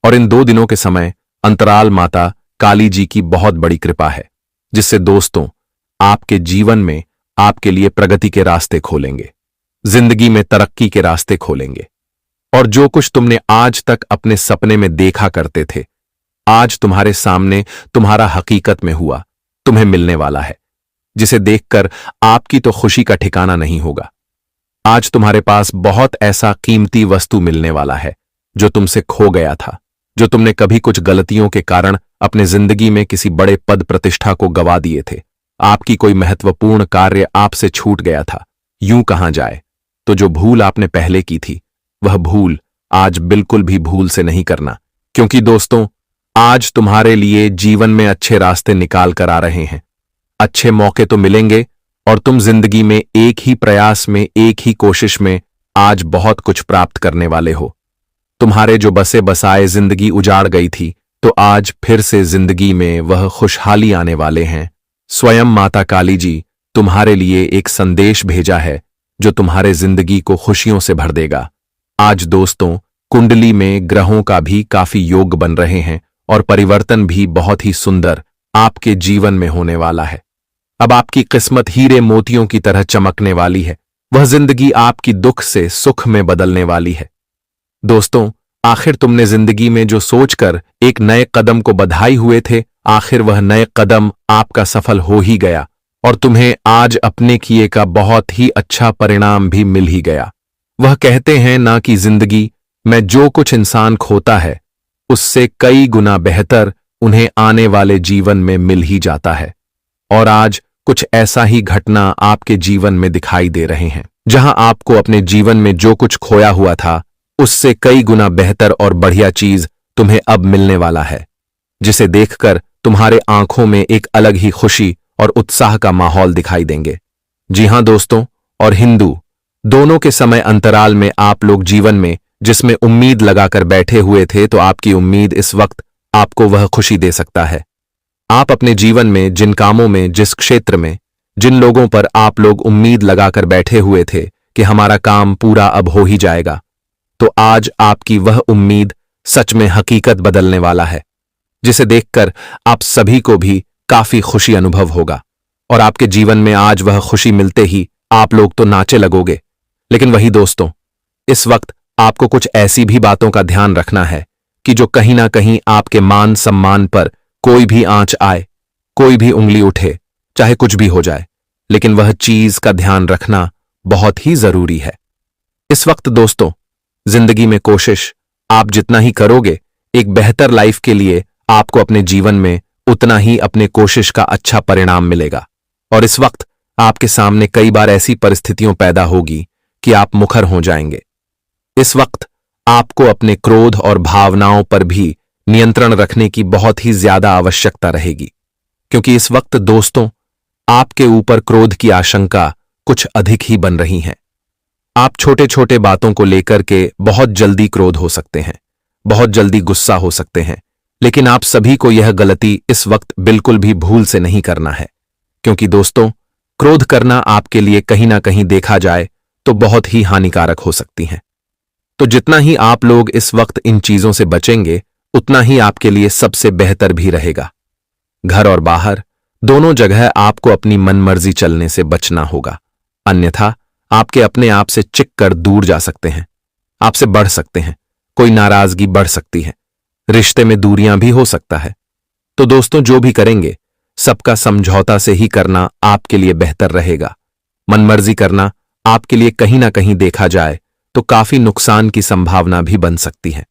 और इन 2 दिनों के समय अंतराल माता काली जी की बहुत बड़ी कृपा है, जिससे दोस्तों आपके जीवन में आपके लिए प्रगति के रास्ते खोलेंगे, जिंदगी में तरक्की के रास्ते खोलेंगे। और जो कुछ तुमने आज तक अपने सपने में देखा करते थे, आज तुम्हारे सामने तुम्हारा हकीकत में हुआ, तुम्हें मिलने वाला है, जिसे देखकर आपकी तो खुशी का ठिकाना नहीं होगा। आज तुम्हारे पास बहुत ऐसा कीमती वस्तु मिलने वाला है जो तुमसे खो गया था, जो तुमने कभी कुछ गलतियों के कारण अपने जिंदगी में किसी बड़े पद प्रतिष्ठा को गवा दिए थे। आपकी कोई महत्वपूर्ण कार्य आपसे छूट गया था। यूं कहा जाए तो जो भूल आपने पहले की थी वह भूल आज बिल्कुल भी भूल से नहीं करना, क्योंकि दोस्तों आज तुम्हारे लिए जीवन में अच्छे रास्ते निकाल कर आ रहे हैं। अच्छे मौके तो मिलेंगे और तुम जिंदगी में एक ही प्रयास में, एक ही कोशिश में आज बहुत कुछ प्राप्त करने वाले हो। तुम्हारे जो बसे बसाए जिंदगी उजाड़ गई थी तो आज फिर से जिंदगी में वह खुशहाली आने वाले हैं। स्वयं माता काली जी तुम्हारे लिए एक संदेश भेजा है जो तुम्हारे जिंदगी को खुशियों से भर देगा। आज दोस्तों कुंडली में ग्रहों का भी काफी योग बन रहे हैं और परिवर्तन भी बहुत ही सुंदर आपके जीवन में होने वाला है। अब आपकी किस्मत हीरे मोतियों की तरह चमकने वाली है। वह जिंदगी आपकी दुख से सुख में बदलने वाली है। दोस्तों आखिर तुमने जिंदगी में जो सोचकर एक नए कदम को बधाई हुए थे, आखिर वह नए कदम आपका सफल हो ही गया और तुम्हें आज अपने किए का बहुत ही अच्छा परिणाम भी मिल ही गया। वह कहते हैं ना कि जिंदगी में जो कुछ इंसान खोता है उससे कई गुना बेहतर उन्हें आने वाले जीवन में मिल ही जाता है। और आज कुछ ऐसा ही घटना आपके जीवन में दिखाई दे रहे हैं, जहां आपको अपने जीवन में जो कुछ खोया हुआ था उससे कई गुना बेहतर और बढ़िया चीज तुम्हें अब मिलने वाला है, जिसे देखकर तुम्हारे आंखों में एक अलग ही खुशी और उत्साह का माहौल दिखाई देंगे। जी हां दोस्तों, और हिंदू दोनों के समय अंतराल में आप लोग जीवन में जिसमें उम्मीद लगाकर बैठे हुए थे, तो आपकी उम्मीद इस वक्त आपको वह खुशी दे सकता है। आप अपने जीवन में जिन कामों में, जिस क्षेत्र में, जिन लोगों पर आप लोग उम्मीद लगाकर बैठे हुए थे कि हमारा काम पूरा अब हो ही जाएगा, तो आज आपकी वह उम्मीद सच में हकीकत बदलने वाला है, जिसे देखकर आप सभी को भी काफी खुशी अनुभव होगा। और आपके जीवन में आज वह खुशी मिलते ही आप लोग तो नाचे लगोगे। लेकिन वही दोस्तों, इस वक्त आपको कुछ ऐसी भी बातों का ध्यान रखना है कि जो कहीं ना कहीं आपके मान सम्मान पर कोई भी आंच आए, कोई भी उंगली उठे, चाहे कुछ भी हो जाए, लेकिन वह चीज का ध्यान रखना बहुत ही जरूरी है। इस वक्त दोस्तों जिंदगी में कोशिश आप जितना ही करोगे एक बेहतर लाइफ के लिए आपको अपने जीवन में उतना ही अपने कोशिश का अच्छा परिणाम मिलेगा। और इस वक्त आपके सामने कई बार ऐसी परिस्थितियों पैदा होगी कि आप मुखर हो जाएंगे। इस वक्त आपको अपने क्रोध और भावनाओं पर भी नियंत्रण रखने की बहुत ही ज्यादा आवश्यकता रहेगी, क्योंकि इस वक्त दोस्तों आपके ऊपर क्रोध की आशंका कुछ अधिक ही बन रही है। आप छोटे छोटे बातों को लेकर के बहुत जल्दी क्रोध हो सकते हैं, बहुत जल्दी गुस्सा हो सकते हैं, लेकिन आप सभी को यह गलती इस वक्त बिल्कुल भी भूल से नहीं करना है, क्योंकि दोस्तों क्रोध करना आपके लिए कहीं ना कहीं देखा जाए तो बहुत ही हानिकारक हो सकती है। तो जितना ही आप लोग इस वक्त इन चीजों से बचेंगे उतना ही आपके लिए सबसे बेहतर भी रहेगा। घर और बाहर दोनों जगह आपको अपनी मनमर्जी चलने से बचना होगा, अन्यथा आपके अपने आप से चिक कर दूर जा सकते हैं, आपसे बढ़ सकते हैं, कोई नाराजगी बढ़ सकती है, रिश्ते में दूरियां भी हो सकता है। तो दोस्तों जो भी करेंगे सबका समझौता से ही करना आपके लिए बेहतर रहेगा। मनमर्जी करना आपके लिए कहीं ना कहीं देखा जाए तो काफी नुकसान की संभावना भी बन सकती है।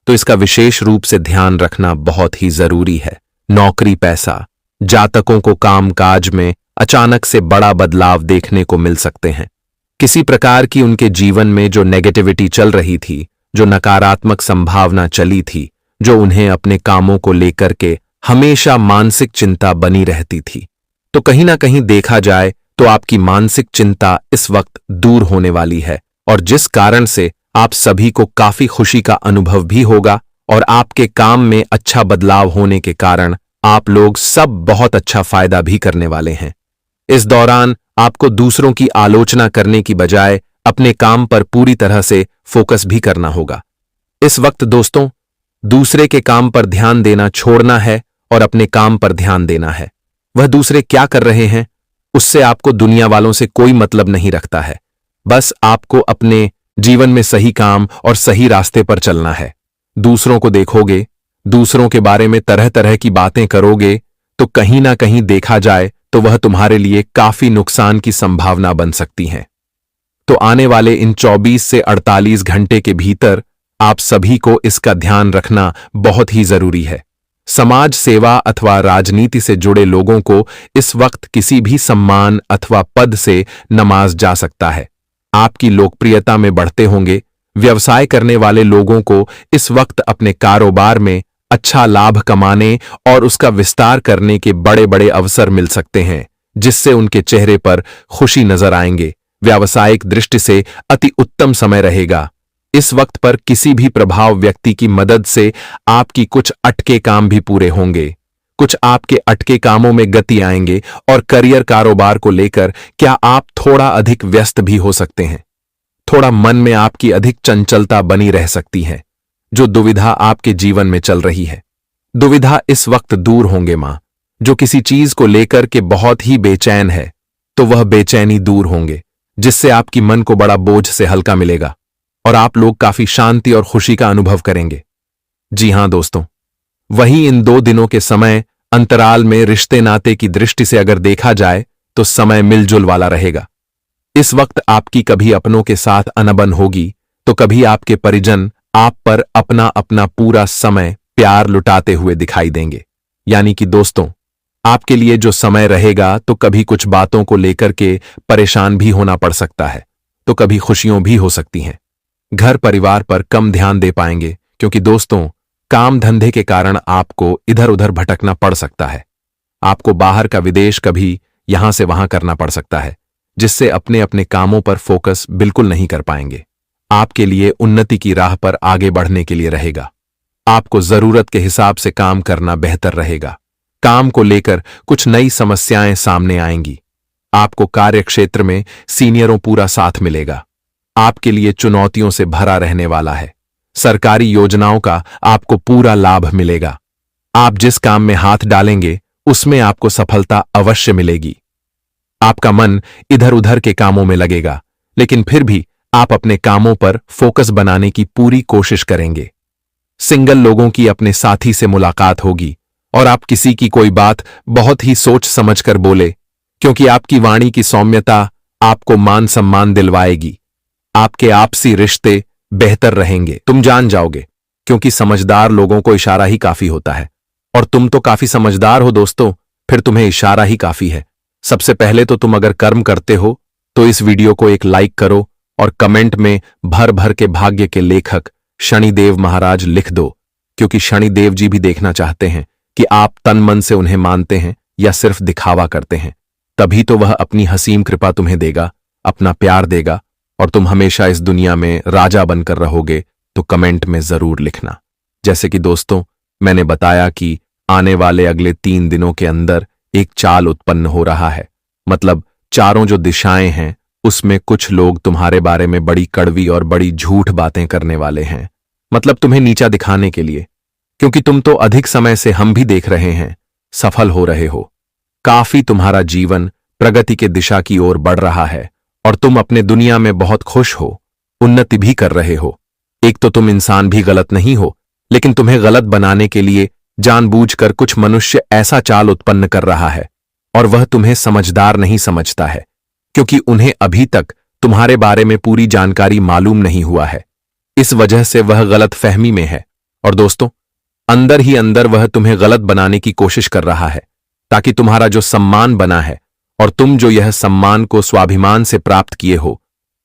तो इसका विशेष रूप से ध्यान रखना बहुत ही जरूरी है। नौकरी, पैसा, जातकों को कामकाज में अचानक से बड़ा बदलाव देखने को मिल सकते हैं। किसी प्रकार की उनके जीवन में जो नेगेटिविटी चल रही थी, जो नकारात्मक संभावना चली थी, जो उन्हें अपने कामों को लेकर के हमेशा मानसिक चिंता बनी रहती थी, तो कहीं ना कहीं देखा जाए तो आपकी मानसिक चिंता इस वक्त दूर होने वाली है, और जिस कारण से आप सभी को काफी खुशी का अनुभव भी होगा और आपके काम में अच्छा बदलाव होने के कारण आप लोग सब बहुत अच्छा फायदा भी करने वाले हैं। इस दौरान आपको दूसरों की आलोचना करने की बजाय अपने काम पर पूरी तरह से फोकस भी करना होगा। इस वक्त दोस्तों दूसरे के काम पर ध्यान देना छोड़ना है और अपने काम पर ध्यान देना है। वह दूसरे क्या कर रहे हैं उससे आपको दुनिया वालों से कोई मतलब नहीं रखता है। बस आपको अपने जीवन में सही काम और सही रास्ते पर चलना है। दूसरों को देखोगे, दूसरों के बारे में तरह तरह की बातें करोगे तो कहीं ना कहीं देखा जाए तो वह तुम्हारे लिए काफी नुकसान की संभावना बन सकती है। तो आने वाले इन 24 से 48 घंटे के भीतर आप सभी को इसका ध्यान रखना बहुत ही जरूरी है। समाज सेवा अथवा राजनीति से जुड़े लोगों को इस वक्त किसी भी सम्मान अथवा पद से नवाजा जा सकता है। आपकी लोकप्रियता में बढ़ते होंगे। व्यवसाय करने वाले लोगों को इस वक्त अपने कारोबार में अच्छा लाभ कमाने और उसका विस्तार करने के बड़े बड़े अवसर मिल सकते हैं, जिससे उनके चेहरे पर खुशी नजर आएंगे। व्यावसायिक दृष्टि से अति उत्तम समय रहेगा। इस वक्त पर किसी भी प्रभाव व्यक्ति की मदद से आपकी कुछ अटके काम भी पूरे होंगे। कुछ आपके अटके कामों में गति आएंगे और करियर कारोबार को लेकर क्या आप थोड़ा अधिक व्यस्त भी हो सकते हैं। थोड़ा मन में आपकी अधिक चंचलता बनी रह सकती है। जो दुविधा आपके जीवन में चल रही है, दुविधा इस वक्त दूर होंगे। मां जो किसी चीज को लेकर के बहुत ही बेचैन है तो वह बेचैनी दूर होंगे, जिससे आपकी मन को बड़ा बोझ से हल्का मिलेगा और आप लोग काफी शांति और खुशी का अनुभव करेंगे। जी हां दोस्तों, वहीं इन 2 दिनों के समय अंतराल में रिश्ते नाते की दृष्टि से अगर देखा जाए तो समय मिलजुल वाला रहेगा। इस वक्त आपकी कभी अपनों के साथ अनबन होगी तो कभी आपके परिजन आप पर अपना अपना पूरा समय प्यार लुटाते हुए दिखाई देंगे। यानी कि दोस्तों आपके लिए जो समय रहेगा तो कभी कुछ बातों को लेकर के परेशान भी होना पड़ सकता है, तो कभी खुशियों भी हो सकती हैं। घर परिवार पर कम ध्यान दे पाएंगे क्योंकि दोस्तों काम धंधे के कारण आपको इधर उधर भटकना पड़ सकता है। आपको बाहर का विदेश कभी यहां से वहां करना पड़ सकता है, जिससे अपने अपने कामों पर फोकस बिल्कुल नहीं कर पाएंगे। आपके लिए उन्नति की राह पर आगे बढ़ने के लिए रहेगा। आपको जरूरत के हिसाब से काम करना बेहतर रहेगा। काम को लेकर कुछ नई समस्याएं सामने आएंगी। आपको कार्य क्षेत्र में सीनियरों पूरा साथ मिलेगा। आपके लिए चुनौतियों से भरा रहने वाला है। सरकारी योजनाओं का आपको पूरा लाभ मिलेगा। आप जिस काम में हाथ डालेंगे उसमें आपको सफलता अवश्य मिलेगी। आपका मन इधर उधर के कामों में लगेगा, लेकिन फिर भी आप अपने कामों पर फोकस बनाने की पूरी कोशिश करेंगे। सिंगल लोगों की अपने साथी से मुलाकात होगी और आप किसी की कोई बात बहुत ही सोच समझकर बोले, क्योंकि आपकी वाणी की सौम्यता आपको मान सम्मान दिलवाएगी। आपके आपसी रिश्ते बेहतर रहेंगे। तुम जान जाओगे क्योंकि समझदार लोगों को इशारा ही काफी होता है। और तुम तो काफी समझदार हो दोस्तों, फिर तुम्हें इशारा ही काफी है। सबसे पहले तो तुम अगर कर्म करते हो तो इस वीडियो को एक लाइक करो और कमेंट में भर भर के भाग्य के लेखक शनिदेव महाराज लिख दो, क्योंकि शनिदेव जी भी देखना चाहते हैं कि आप तन मन से उन्हें मानते हैं या सिर्फ दिखावा करते हैं। तभी तो वह अपनी हसीम कृपा तुम्हें देगा, अपना प्यार देगा और तुम हमेशा इस दुनिया में राजा बनकर रहोगे। तो कमेंट में जरूर लिखना। जैसे कि दोस्तों मैंने बताया कि आने वाले अगले 3 दिनों के अंदर एक चाल उत्पन्न हो रहा है। मतलब चारों जो दिशाएं हैं उसमें कुछ लोग तुम्हारे बारे में बड़ी कड़वी और बड़ी झूठ बातें करने वाले हैं। मतलब तुम्हें नीचा दिखाने के लिए, क्योंकि तुम तो अधिक समय से हम भी देख रहे हैं सफल हो रहे हो। काफी तुम्हारा जीवन प्रगति के दिशा की ओर बढ़ रहा है और तुम अपने दुनिया में बहुत खुश हो, उन्नति भी कर रहे हो। एक तो तुम इंसान भी गलत नहीं हो, लेकिन तुम्हें गलत बनाने के लिए जानबूझकर कुछ मनुष्य ऐसा चाल उत्पन्न कर रहा है और वह तुम्हें समझदार नहीं समझता है, क्योंकि उन्हें अभी तक तुम्हारे बारे में पूरी जानकारी मालूम नहीं हुआ है। इस वजह से वह गलत फहमी में है और दोस्तों अंदर ही अंदर वह तुम्हें गलत बनाने की कोशिश कर रहा है, ताकि तुम्हारा जो सम्मान बना है और तुम जो यह सम्मान को स्वाभिमान से प्राप्त किए हो,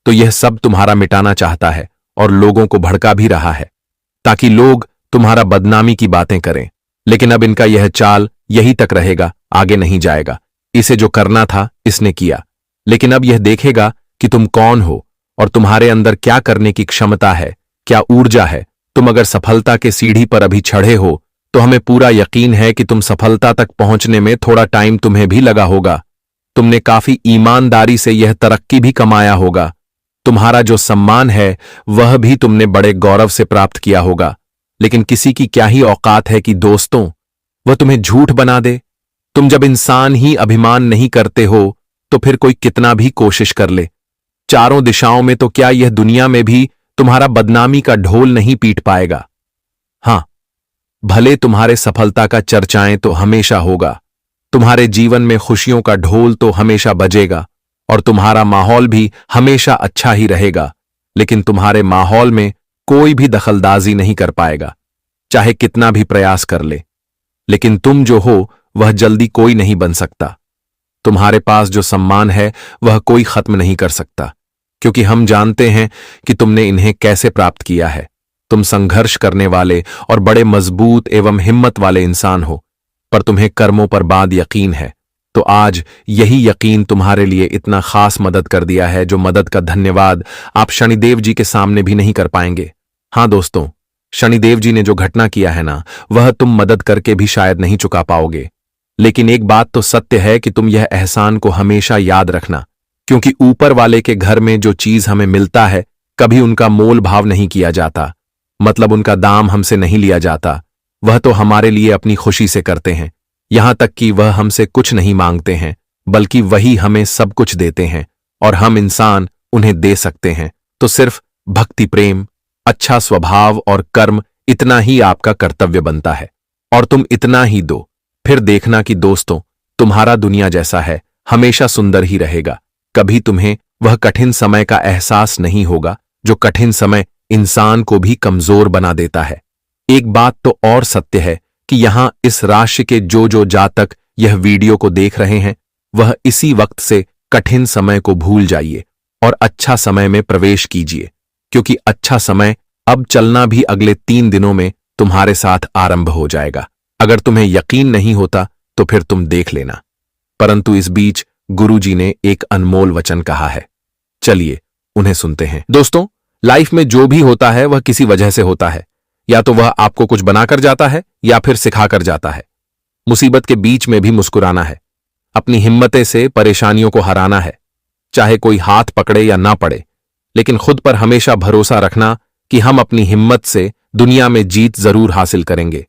तो यह सब तुम्हारा मिटाना चाहता है और लोगों को भड़का भी रहा है, ताकि लोग तुम्हारा बदनामी की बातें करें। लेकिन अब इनका यह चाल यही तक रहेगा, आगे नहीं जाएगा। इसे जो करना था इसने किया, लेकिन अब यह देखेगा कि तुम कौन हो और तुम्हारे अंदर क्या करने की क्षमता है, क्या ऊर्जा है। तुम अगर सफलता के सीढ़ी पर अभी चढ़े हो तो हमें पूरा यकीन है कि तुम सफलता तक पहुंचने में थोड़ा टाइम तुम्हें भी लगा होगा। तुमने काफी ईमानदारी से यह तरक्की भी कमाया होगा। तुम्हारा जो सम्मान है वह भी तुमने बड़े गौरव से प्राप्त किया होगा। लेकिन किसी की क्या ही औकात है कि दोस्तों वह तुम्हें झूठ बना दे। तुम जब इंसान ही अभिमान नहीं करते हो तो फिर कोई कितना भी कोशिश कर ले, चारों दिशाओं में, तो क्या यह दुनिया में भी तुम्हारा बदनामी का ढोल नहीं पीट पाएगा। हां, भले तुम्हारे सफलता का चर्चाएं तो हमेशा होगा, तुम्हारे जीवन में खुशियों का ढोल तो हमेशा बजेगा और तुम्हारा माहौल भी हमेशा अच्छा ही रहेगा, लेकिन तुम्हारे माहौल में कोई भी दखलंदाजी नहीं कर पाएगा, चाहे कितना भी प्रयास कर ले। लेकिन तुम जो हो वह जल्दी कोई नहीं बन सकता। तुम्हारे पास जो सम्मान है वह कोई खत्म नहीं कर सकता, क्योंकि हम जानते हैं कि तुमने इन्हें कैसे प्राप्त किया है। तुम संघर्ष करने वाले और बड़े मजबूत एवं हिम्मत वाले इंसान हो, पर तुम्हें कर्मों पर बाद यकीन है। तो आज यही यकीन तुम्हारे लिए इतना खास मदद कर दिया है, जो मदद का धन्यवाद आप शनिदेव जी के सामने भी नहीं कर पाएंगे। हां दोस्तों, शनिदेव जी ने जो घटना किया है ना, वह तुम मदद करके भी शायद नहीं चुका पाओगे। लेकिन एक बात तो सत्य है कि तुम यह एहसान को हमेशा याद रखना, क्योंकि ऊपर वाले के घर में जो चीज हमें मिलता है कभी उनका मोल भाव नहीं किया जाता। मतलब उनका दाम हमसे नहीं लिया जाता। वह तो हमारे लिए अपनी खुशी से करते हैं। यहां तक कि वह हमसे कुछ नहीं मांगते हैं, बल्कि वही हमें सब कुछ देते हैं और हम इंसान उन्हें दे सकते हैं। तो सिर्फ भक्ति, प्रेम, अच्छा स्वभाव और कर्म, इतना ही आपका कर्तव्य बनता है और तुम इतना ही दो। फिर देखना कि दोस्तों तुम्हारा दुनिया जैसा है हमेशा सुंदर ही रहेगा। कभी तुम्हें वह कठिन समय का एहसास नहीं होगा जो कठिन समय इंसान को भी कमजोर बना देता है। एक बात तो और सत्य है कि यहां इस राशि के जो जातक यह वीडियो को देख रहे हैं, वह इसी वक्त से कठिन समय को भूल जाइए और अच्छा समय में प्रवेश कीजिए, क्योंकि अच्छा समय अब चलना भी अगले 3 दिनों में तुम्हारे साथ आरंभ हो जाएगा। अगर तुम्हें यकीन नहीं होता तो फिर तुम देख लेना। परंतु इस बीच गुरुजी ने एक अनमोल वचन कहा है, चलिए उन्हें सुनते हैं। दोस्तों, लाइफ में जो भी होता है वह किसी वजह से होता है। या तो वह आपको कुछ बनाकर जाता है या फिर सिखाकर जाता है। मुसीबत के बीच में भी मुस्कुराना है, अपनी हिम्मतें से परेशानियों को हराना है, चाहे कोई हाथ पकड़े या ना पड़े, लेकिन खुद पर हमेशा भरोसा रखना कि हम अपनी हिम्मत से दुनिया में जीत जरूर हासिल करेंगे।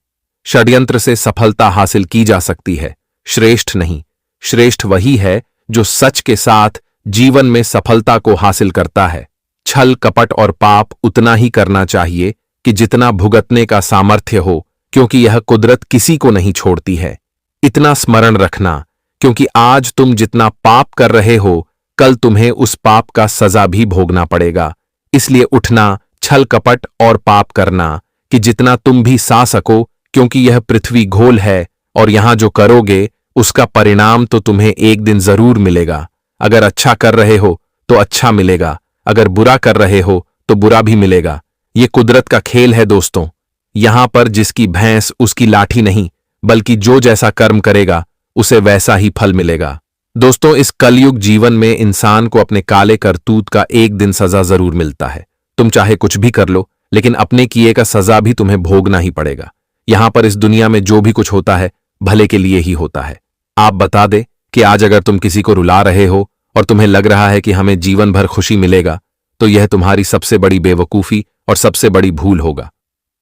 षड्यंत्र से सफलता हासिल की जा सकती है, श्रेष्ठ नहीं। श्रेष्ठ वही है जो सच के साथ जीवन में सफलता को हासिल करता है। छल, कपट और पाप उतना ही करना चाहिए कि जितना भुगतने का सामर्थ्य हो, क्योंकि यह कुदरत किसी को नहीं छोड़ती है। इतना स्मरण रखना, क्योंकि आज तुम जितना पाप कर रहे हो, कल तुम्हें उस पाप का सजा भी भोगना पड़ेगा। इसलिए उठना, छल कपट और पाप करना कि जितना तुम भी सा सको, क्योंकि यह पृथ्वी गोल है और यहां जो करोगे उसका परिणाम तो तुम्हें एक दिन जरूर मिलेगा। अगर अच्छा कर रहे हो तो अच्छा मिलेगा, अगर बुरा कर रहे हो तो बुरा भी मिलेगा। ये कुदरत का खेल है दोस्तों। यहां पर जिसकी भैंस उसकी लाठी नहीं, बल्कि जो जैसा कर्म करेगा उसे वैसा ही फल मिलेगा। दोस्तों, इस कलयुग जीवन में इंसान को अपने काले करतूत का एक दिन सजा जरूर मिलता है। तुम चाहे कुछ भी कर लो, लेकिन अपने किए का सजा भी तुम्हें भोगना ही पड़ेगा। यहां पर इस दुनिया में जो भी कुछ होता है भले के लिए ही होता है। आप बता दे कि आज अगर तुम किसी को रुला रहे हो और तुम्हें लग रहा है कि हमें जीवन भर खुशी मिलेगा, तो यह तुम्हारी सबसे बड़ी बेवकूफी और सबसे बड़ी भूल होगा।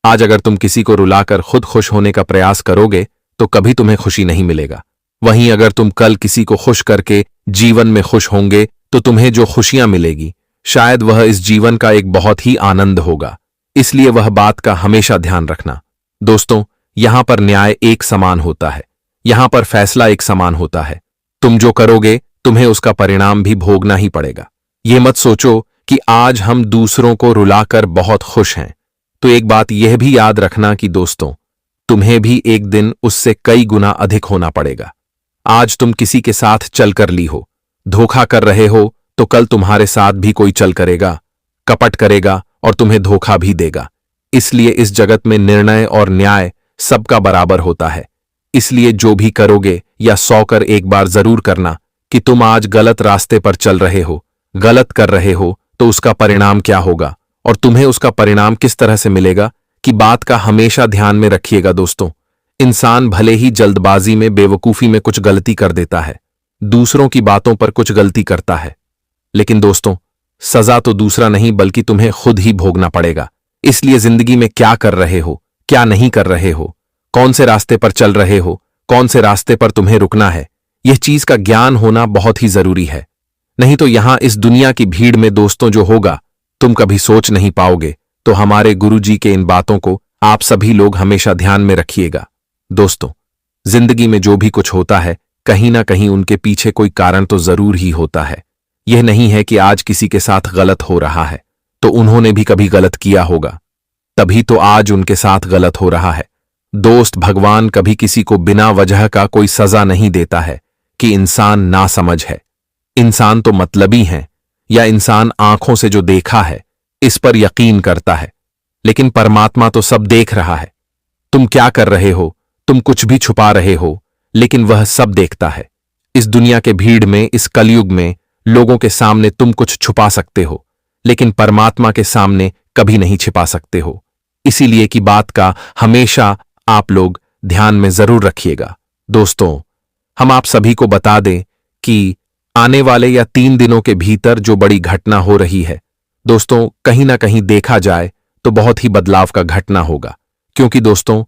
आज अगर तुम किसी को रुलाकर खुद खुश होने का प्रयास करोगे तो कभी तुम्हें खुशी नहीं मिलेगा। वहीं अगर तुम कल किसी को खुश करके जीवन में खुश होंगे तो तुम्हें जो खुशियां मिलेगी शायद वह इस जीवन का एक बहुत ही आनंद होगा। इसलिए वह बात का हमेशा ध्यान रखना। दोस्तों, यहां पर न्याय एक समान होता है, यहां पर फैसला एक समान होता है। तुम जो करोगे तुम्हें उसका परिणाम भी भोगना ही पड़ेगा। यह मत सोचो कि आज हम दूसरों को रुलाकर बहुत खुश हैं, तो एक बात यह भी याद रखना कि दोस्तों, तुम्हें भी एक दिन उससे कई गुना अधिक होना पड़ेगा। आज तुम किसी के साथ चल कर ली हो, धोखा कर रहे हो, तो कल तुम्हारे साथ भी कोई चल करेगा, कपट करेगा और तुम्हें धोखा भी देगा। इसलिए इस जगत में निर्णय और न्याय सबका बराबर होता है। इसलिए जो भी करोगे या सौ कर एक बार जरूर करना कि तुम आज गलत रास्ते पर चल रहे हो, गलत कर रहे हो, तो उसका परिणाम क्या होगा और तुम्हें उसका परिणाम किस तरह से मिलेगा कि बात का हमेशा ध्यान में रखिएगा। दोस्तों, इंसान भले ही जल्दबाजी में बेवकूफी में कुछ गलती कर देता है, दूसरों की बातों पर कुछ गलती करता है, लेकिन दोस्तों सजा तो दूसरा नहीं बल्कि तुम्हें खुद ही भोगना पड़ेगा। इसलिए जिंदगी में क्या कर रहे हो, क्या नहीं कर रहे हो, कौन से रास्ते पर चल रहे हो, कौन से रास्ते पर तुम्हें रुकना है, यह चीज का ज्ञान होना बहुत ही जरूरी है। नहीं तो यहां इस दुनिया की भीड़ में दोस्तों जो होगा तुम कभी सोच नहीं पाओगे। तो हमारे गुरुजी के इन बातों को आप सभी लोग हमेशा ध्यान में रखिएगा। दोस्तों, जिंदगी में जो भी कुछ होता है कहीं ना कहीं उनके पीछे कोई कारण तो जरूर ही होता है। यह नहीं है कि आज किसी के साथ गलत हो रहा है तो उन्होंने भी कभी गलत किया होगा, तभी तो आज उनके साथ गलत हो रहा है। दोस्त, भगवान कभी किसी को बिना वजह का कोई सजा नहीं देता है कि इंसान नासमझ है, इंसान तो मतलबी है, या इंसान आंखों से जो देखा है इस पर यकीन करता है, लेकिन परमात्मा तो सब देख रहा है। तुम क्या कर रहे हो, तुम कुछ भी छुपा रहे हो, लेकिन वह सब देखता है। इस दुनिया के भीड़ में, इस कलयुग में लोगों के सामने तुम कुछ छुपा सकते हो, लेकिन परमात्मा के सामने कभी नहीं छिपा सकते हो। इसीलिए की बात का हमेशा आप लोग ध्यान में जरूर रखिएगा। दोस्तों, हम आप सभी को बता दें कि आने वाले या 3 दिनों के भीतर जो बड़ी घटना हो रही है, दोस्तों कहीं ना कहीं देखा जाए तो बहुत ही बदलाव का घटना होगा। क्योंकि दोस्तों,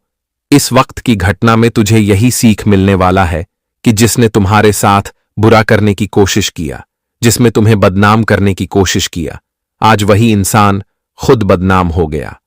इस वक्त की घटना में तुझे यही सीख मिलने वाला है कि जिसने तुम्हारे साथ बुरा करने की कोशिश किया, जिसमें तुम्हें बदनाम करने की कोशिश किया, आज वही इंसान खुद बदनाम हो गया।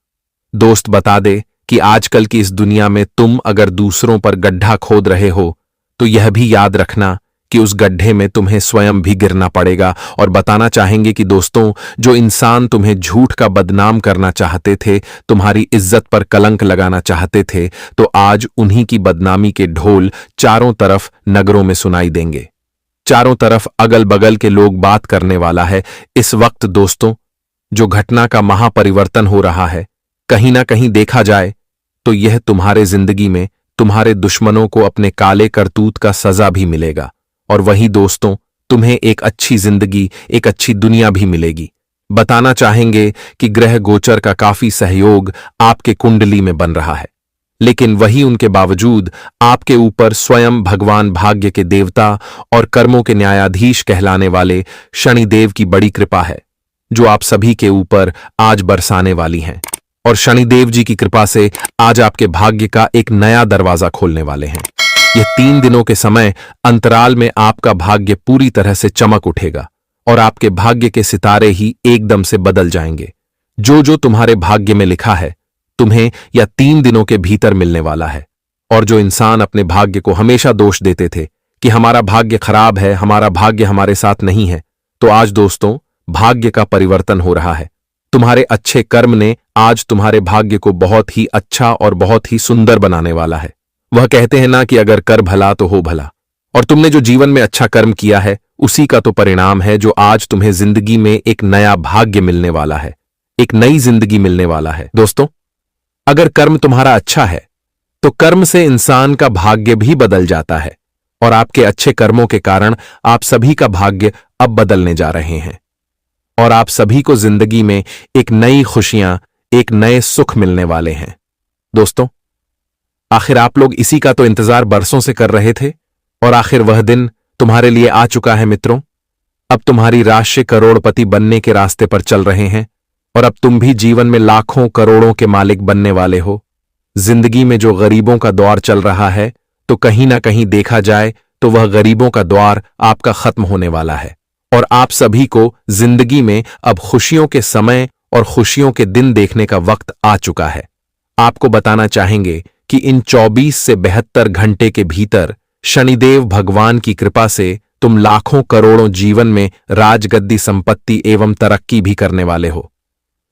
दोस्त, बता दे कि आजकल की इस दुनिया में तुम अगर दूसरों पर गड्ढा खोद रहे हो तो यह भी याद रखना कि उस गड्ढे में तुम्हें स्वयं भी गिरना पड़ेगा। और बताना चाहेंगे कि दोस्तों, जो इंसान तुम्हें झूठ का बदनाम करना चाहते थे, तुम्हारी इज्जत पर कलंक लगाना चाहते थे, तो आज उन्हीं की बदनामी के ढोल चारों तरफ नगरों में सुनाई देंगे। चारों तरफ अगल बगल के लोग बात करने वाला है। इस वक्त दोस्तों जो घटना का महापरिवर्तन हो रहा है, कहीं ना कहीं देखा जाए तो यह तुम्हारे जिंदगी में तुम्हारे दुश्मनों को अपने काले करतूत का सजा भी मिलेगा, और वहीं दोस्तों तुम्हें एक अच्छी जिंदगी, एक अच्छी दुनिया भी मिलेगी। बताना चाहेंगे कि ग्रह गोचर का काफी सहयोग आपके कुंडली में बन रहा है, लेकिन वही उनके बावजूद आपके ऊपर स्वयं भगवान भाग्य के देवता और कर्मों के न्यायाधीश कहलाने वाले शनिदेव की बड़ी कृपा है, जो आप सभी के ऊपर आज बरसाने वाली हैं। और शनिदेव जी की कृपा से आज आपके भाग्य का एक नया दरवाजा खोलने वाले हैं। यह 3 दिनों के समय अंतराल में आपका भाग्य पूरी तरह से चमक उठेगा और आपके भाग्य के सितारे ही एकदम से बदल जाएंगे। जो जो तुम्हारे भाग्य में लिखा है तुम्हें या 3 दिनों के भीतर मिलने वाला है। और जो इंसान अपने भाग्य को हमेशा दोष देते थे कि हमारा भाग्य खराब है, हमारा भाग्य हमारे साथ नहीं है, तो आज दोस्तों भाग्य का परिवर्तन हो रहा है। तुम्हारे अच्छे कर्म ने आज तुम्हारे भाग्य को बहुत ही अच्छा और बहुत ही सुंदर बनाने वाला है। वह कहते हैं ना कि अगर कर भला तो हो भला, और तुमने जो जीवन में अच्छा कर्म किया है उसी का तो परिणाम है जो आज तुम्हें जिंदगी में एक नया भाग्य मिलने वाला है, एक नई जिंदगी मिलने वाला है। दोस्तों, अगर कर्म तुम्हारा अच्छा है तो कर्म से इंसान का भाग्य भी बदल जाता है, और आपके अच्छे कर्मों के कारण आप सभी का भाग्य अब बदलने जा रहे हैं, और आप सभी को जिंदगी में एक नई खुशियां, एक नए सुख मिलने वाले हैं। दोस्तों, आखिर आप लोग इसी का तो इंतजार बरसों से कर रहे थे, और आखिर वह दिन तुम्हारे लिए आ चुका है मित्रों। अब तुम्हारी राशि करोड़पति बनने के रास्ते पर चल रहे हैं, और अब तुम भी जीवन में लाखों करोड़ों के मालिक बनने वाले हो। जिंदगी में जो गरीबों का दौर चल रहा है, तो कहीं ना कहीं देखा जाए तो वह गरीबों का दौर आपका खत्म होने वाला है, और आप सभी को जिंदगी में अब खुशियों के समय और खुशियों के दिन देखने का वक्त आ चुका है। आपको बताना चाहेंगे कि इन 24 से 72 घंटे के भीतर शनिदेव भगवान की कृपा से तुम लाखों करोड़ों जीवन में राजगद्दी संपत्ति एवं तरक्की भी करने वाले हो।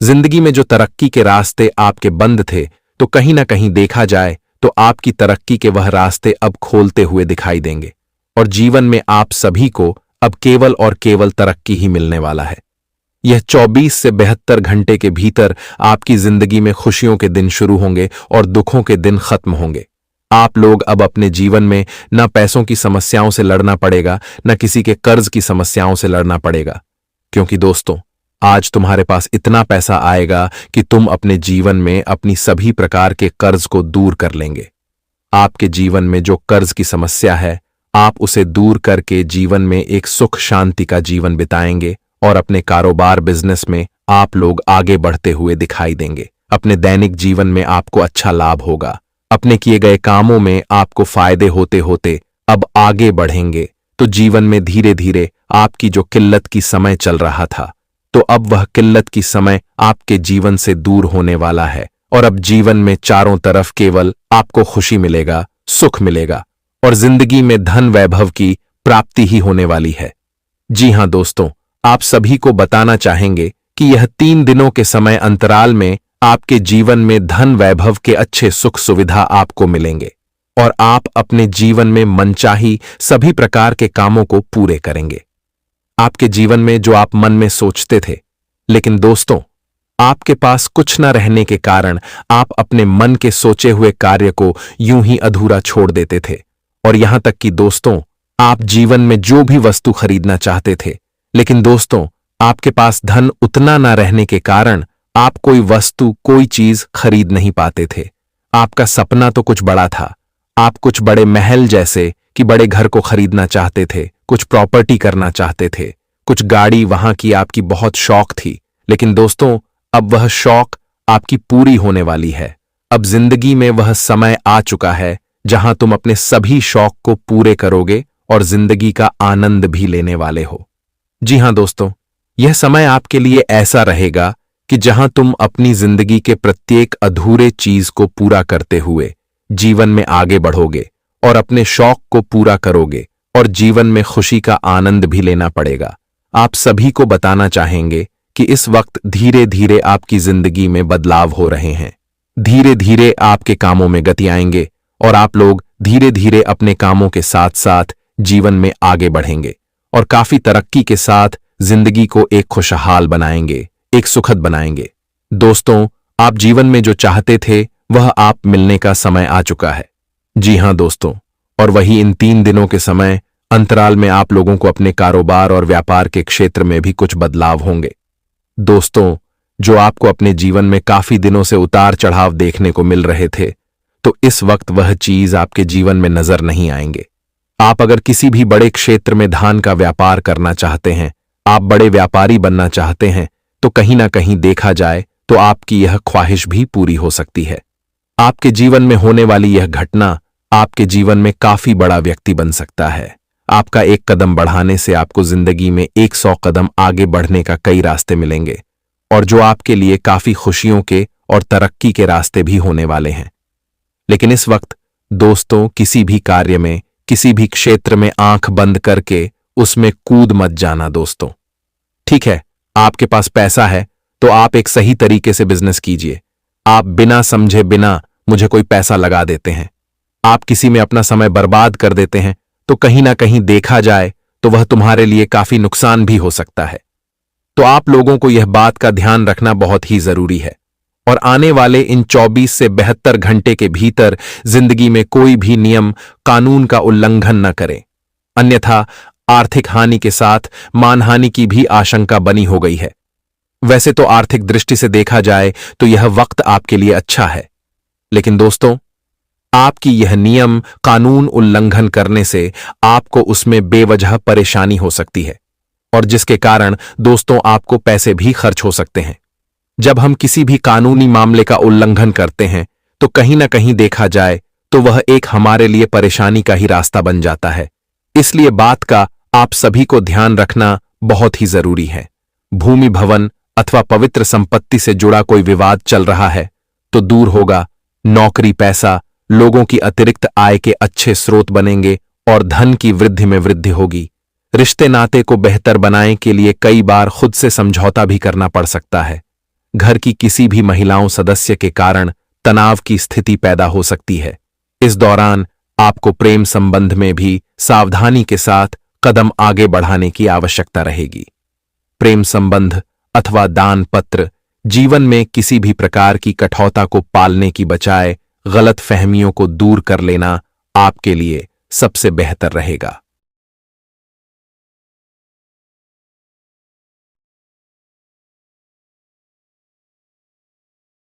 जिंदगी में जो तरक्की के रास्ते आपके बंद थे, तो कहीं ना कहीं देखा जाए तो आपकी तरक्की के वह रास्ते अब खोलते हुए दिखाई देंगे, और जीवन में आप सभी को अब केवल और केवल तरक्की ही मिलने वाला है। यह 24 से 72 घंटे के भीतर आपकी जिंदगी में खुशियों के दिन शुरू होंगे और दुखों के दिन खत्म होंगे। आप लोग अब अपने जीवन में न पैसों की समस्याओं से लड़ना पड़ेगा, न किसी के कर्ज की समस्याओं से लड़ना पड़ेगा, क्योंकि दोस्तों, आज तुम्हारे पास इतना पैसा आएगा कि तुम अपने जीवन में अपनी सभी प्रकार के कर्ज को दूर कर लेंगे। आपके जीवन में जो कर्ज की समस्या है, आप उसे दूर करके जीवन में एक सुख शांति का जीवन बिताएंगे, और अपने कारोबार बिजनेस में आप लोग आगे बढ़ते हुए दिखाई देंगे। अपने दैनिक जीवन में आपको अच्छा लाभ होगा। अपने किए गए कामों में आपको फायदे होते होते अब आगे बढ़ेंगे, तो जीवन में धीरे धीरे आपकी जो किल्लत की समय चल रहा था, तो अब वह किल्लत की समय आपके जीवन से दूर होने वाला है, और अब जीवन में चारों तरफ केवल आपको खुशी मिलेगा, सुख मिलेगा, और जिंदगी में धन वैभव की प्राप्ति ही होने वाली है। जी हां दोस्तों, आप सभी को बताना चाहेंगे कि यह 3 दिनों के समय अंतराल में आपके जीवन में धन वैभव के अच्छे सुख सुविधा आपको मिलेंगे, और आप अपने जीवन में मनचाही सभी प्रकार के कामों को पूरे करेंगे। आपके जीवन में जो आप मन में सोचते थे, लेकिन दोस्तों, आपके पास कुछ न रहने के कारण आप अपने मन के सोचे हुए कार्य को यूं ही अधूरा छोड़ देते थे, और यहां तक कि दोस्तों, आप जीवन में जो भी वस्तु खरीदना चाहते थे, लेकिन दोस्तों, आपके पास धन उतना न रहने के कारण आप कोई वस्तु, कोई चीज खरीद नहीं पाते थे। आपका सपना तो कुछ बड़ा था, आप कुछ बड़े महल जैसे कि बड़े घर को खरीदना चाहते थे, कुछ प्रॉपर्टी करना चाहते थे, कुछ गाड़ी वहां की आपकी बहुत शौक थी, लेकिन दोस्तों, अब वह शौक आपकी पूरी होने वाली है। अब जिंदगी में वह समय आ चुका है जहां तुम अपने सभी शौक को पूरे करोगे और जिंदगी का आनंद भी लेने वाले हो। जी हां दोस्तों, यह समय आपके लिए ऐसा रहेगा कि जहां तुम अपनी जिंदगी के प्रत्येक अधूरे चीज को पूरा करते हुए जीवन में आगे बढ़ोगे और अपने शौक को पूरा करोगे, और जीवन में खुशी का आनंद भी लेना पड़ेगा। आप सभी को बताना चाहेंगे कि इस वक्त धीरे धीरे आपकी जिंदगी में बदलाव हो रहे हैं। धीरे धीरे आपके कामों में गति आएंगे, और आप लोग धीरे धीरे अपने कामों के साथ साथ जीवन में आगे बढ़ेंगे, और काफी तरक्की के साथ जिंदगी को एक खुशहाल बनाएंगे, एक सुखद बनाएंगे। दोस्तों, आप जीवन में जो चाहते थे वह आप मिलने का समय आ चुका है। जी हां दोस्तों, और वही इन 3 दिनों के समय अंतराल में आप लोगों को अपने कारोबार और व्यापार के क्षेत्र में भी कुछ बदलाव होंगे। दोस्तों, जो आपको अपने जीवन में काफी दिनों से उतार चढ़ाव देखने को मिल रहे थे, तो इस वक्त वह चीज आपके जीवन में नजर नहीं आएंगे। आप अगर किसी भी बड़े क्षेत्र में धान का व्यापार करना चाहते हैं, आप बड़े व्यापारी बनना चाहते हैं, तो कहीं ना कहीं देखा जाए तो आपकी यह ख्वाहिश भी पूरी हो सकती है। आपके जीवन में होने वाली यह घटना आपके जीवन में काफी बड़ा व्यक्ति बन सकता है। आपका एक कदम बढ़ाने से आपको जिंदगी में 100 कदम आगे बढ़ने का कई रास्ते मिलेंगे, और जो आपके लिए काफी खुशियों के और तरक्की के रास्ते भी होने वाले हैं। लेकिन इस वक्त दोस्तों, किसी भी कार्य में, किसी भी क्षेत्र में आंख बंद करके उसमें कूद मत जाना दोस्तों। ठीक है, आपके पास पैसा है तो आप एक सही तरीके से बिजनेस कीजिए। आप बिना समझे बिना मुझे कोई पैसा लगा देते हैं, आप किसी में अपना समय बर्बाद कर देते हैं, तो कहीं ना कहीं देखा जाए तो वह तुम्हारे लिए काफी नुकसान भी हो सकता है। तो आप लोगों को यह बात का ध्यान रखना बहुत ही जरूरी है और आने वाले इन 24 से 72 घंटे के भीतर जिंदगी में कोई भी नियम कानून का उल्लंघन न करें, अन्यथा आर्थिक हानि के साथ मानहानि की भी आशंका बनी हो गई है। वैसे तो आर्थिक दृष्टि से देखा जाए तो यह वक्त आपके लिए अच्छा है, लेकिन दोस्तों, आपकी यह नियम कानून उल्लंघन करने से आपको उसमें बेवजह परेशानी हो सकती है और जिसके कारण दोस्तों आपको पैसे भी खर्च हो सकते हैं। जब हम किसी भी कानूनी मामले का उल्लंघन करते हैं तो कहीं ना कहीं देखा जाए तो वह एक हमारे लिए परेशानी का ही रास्ता बन जाता है। इसलिए बात का आप सभी को ध्यान रखना बहुत ही जरूरी है। भूमि भवन अथवा पवित्र संपत्ति से जुड़ा कोई विवाद चल रहा है तो दूर होगा, नौकरी पैसा लोगों की अतिरिक्त आय के अच्छे स्रोत बनेंगे और धन की वृद्धि में वृद्धि होगी। रिश्ते नाते को बेहतर बनाने के लिए कई बार खुद से समझौता भी करना पड़ सकता है। घर की किसी भी महिलाओं सदस्य के कारण तनाव की स्थिति पैदा हो सकती है। इस दौरान आपको प्रेम संबंध में भी सावधानी के साथ कदम आगे बढ़ाने की आवश्यकता रहेगी। प्रेम संबंध अथवा दान पत्र जीवन में किसी भी प्रकार की कठोरता को पालने की बजाय गलत फहमियों को दूर कर लेना आपके लिए सबसे बेहतर रहेगा।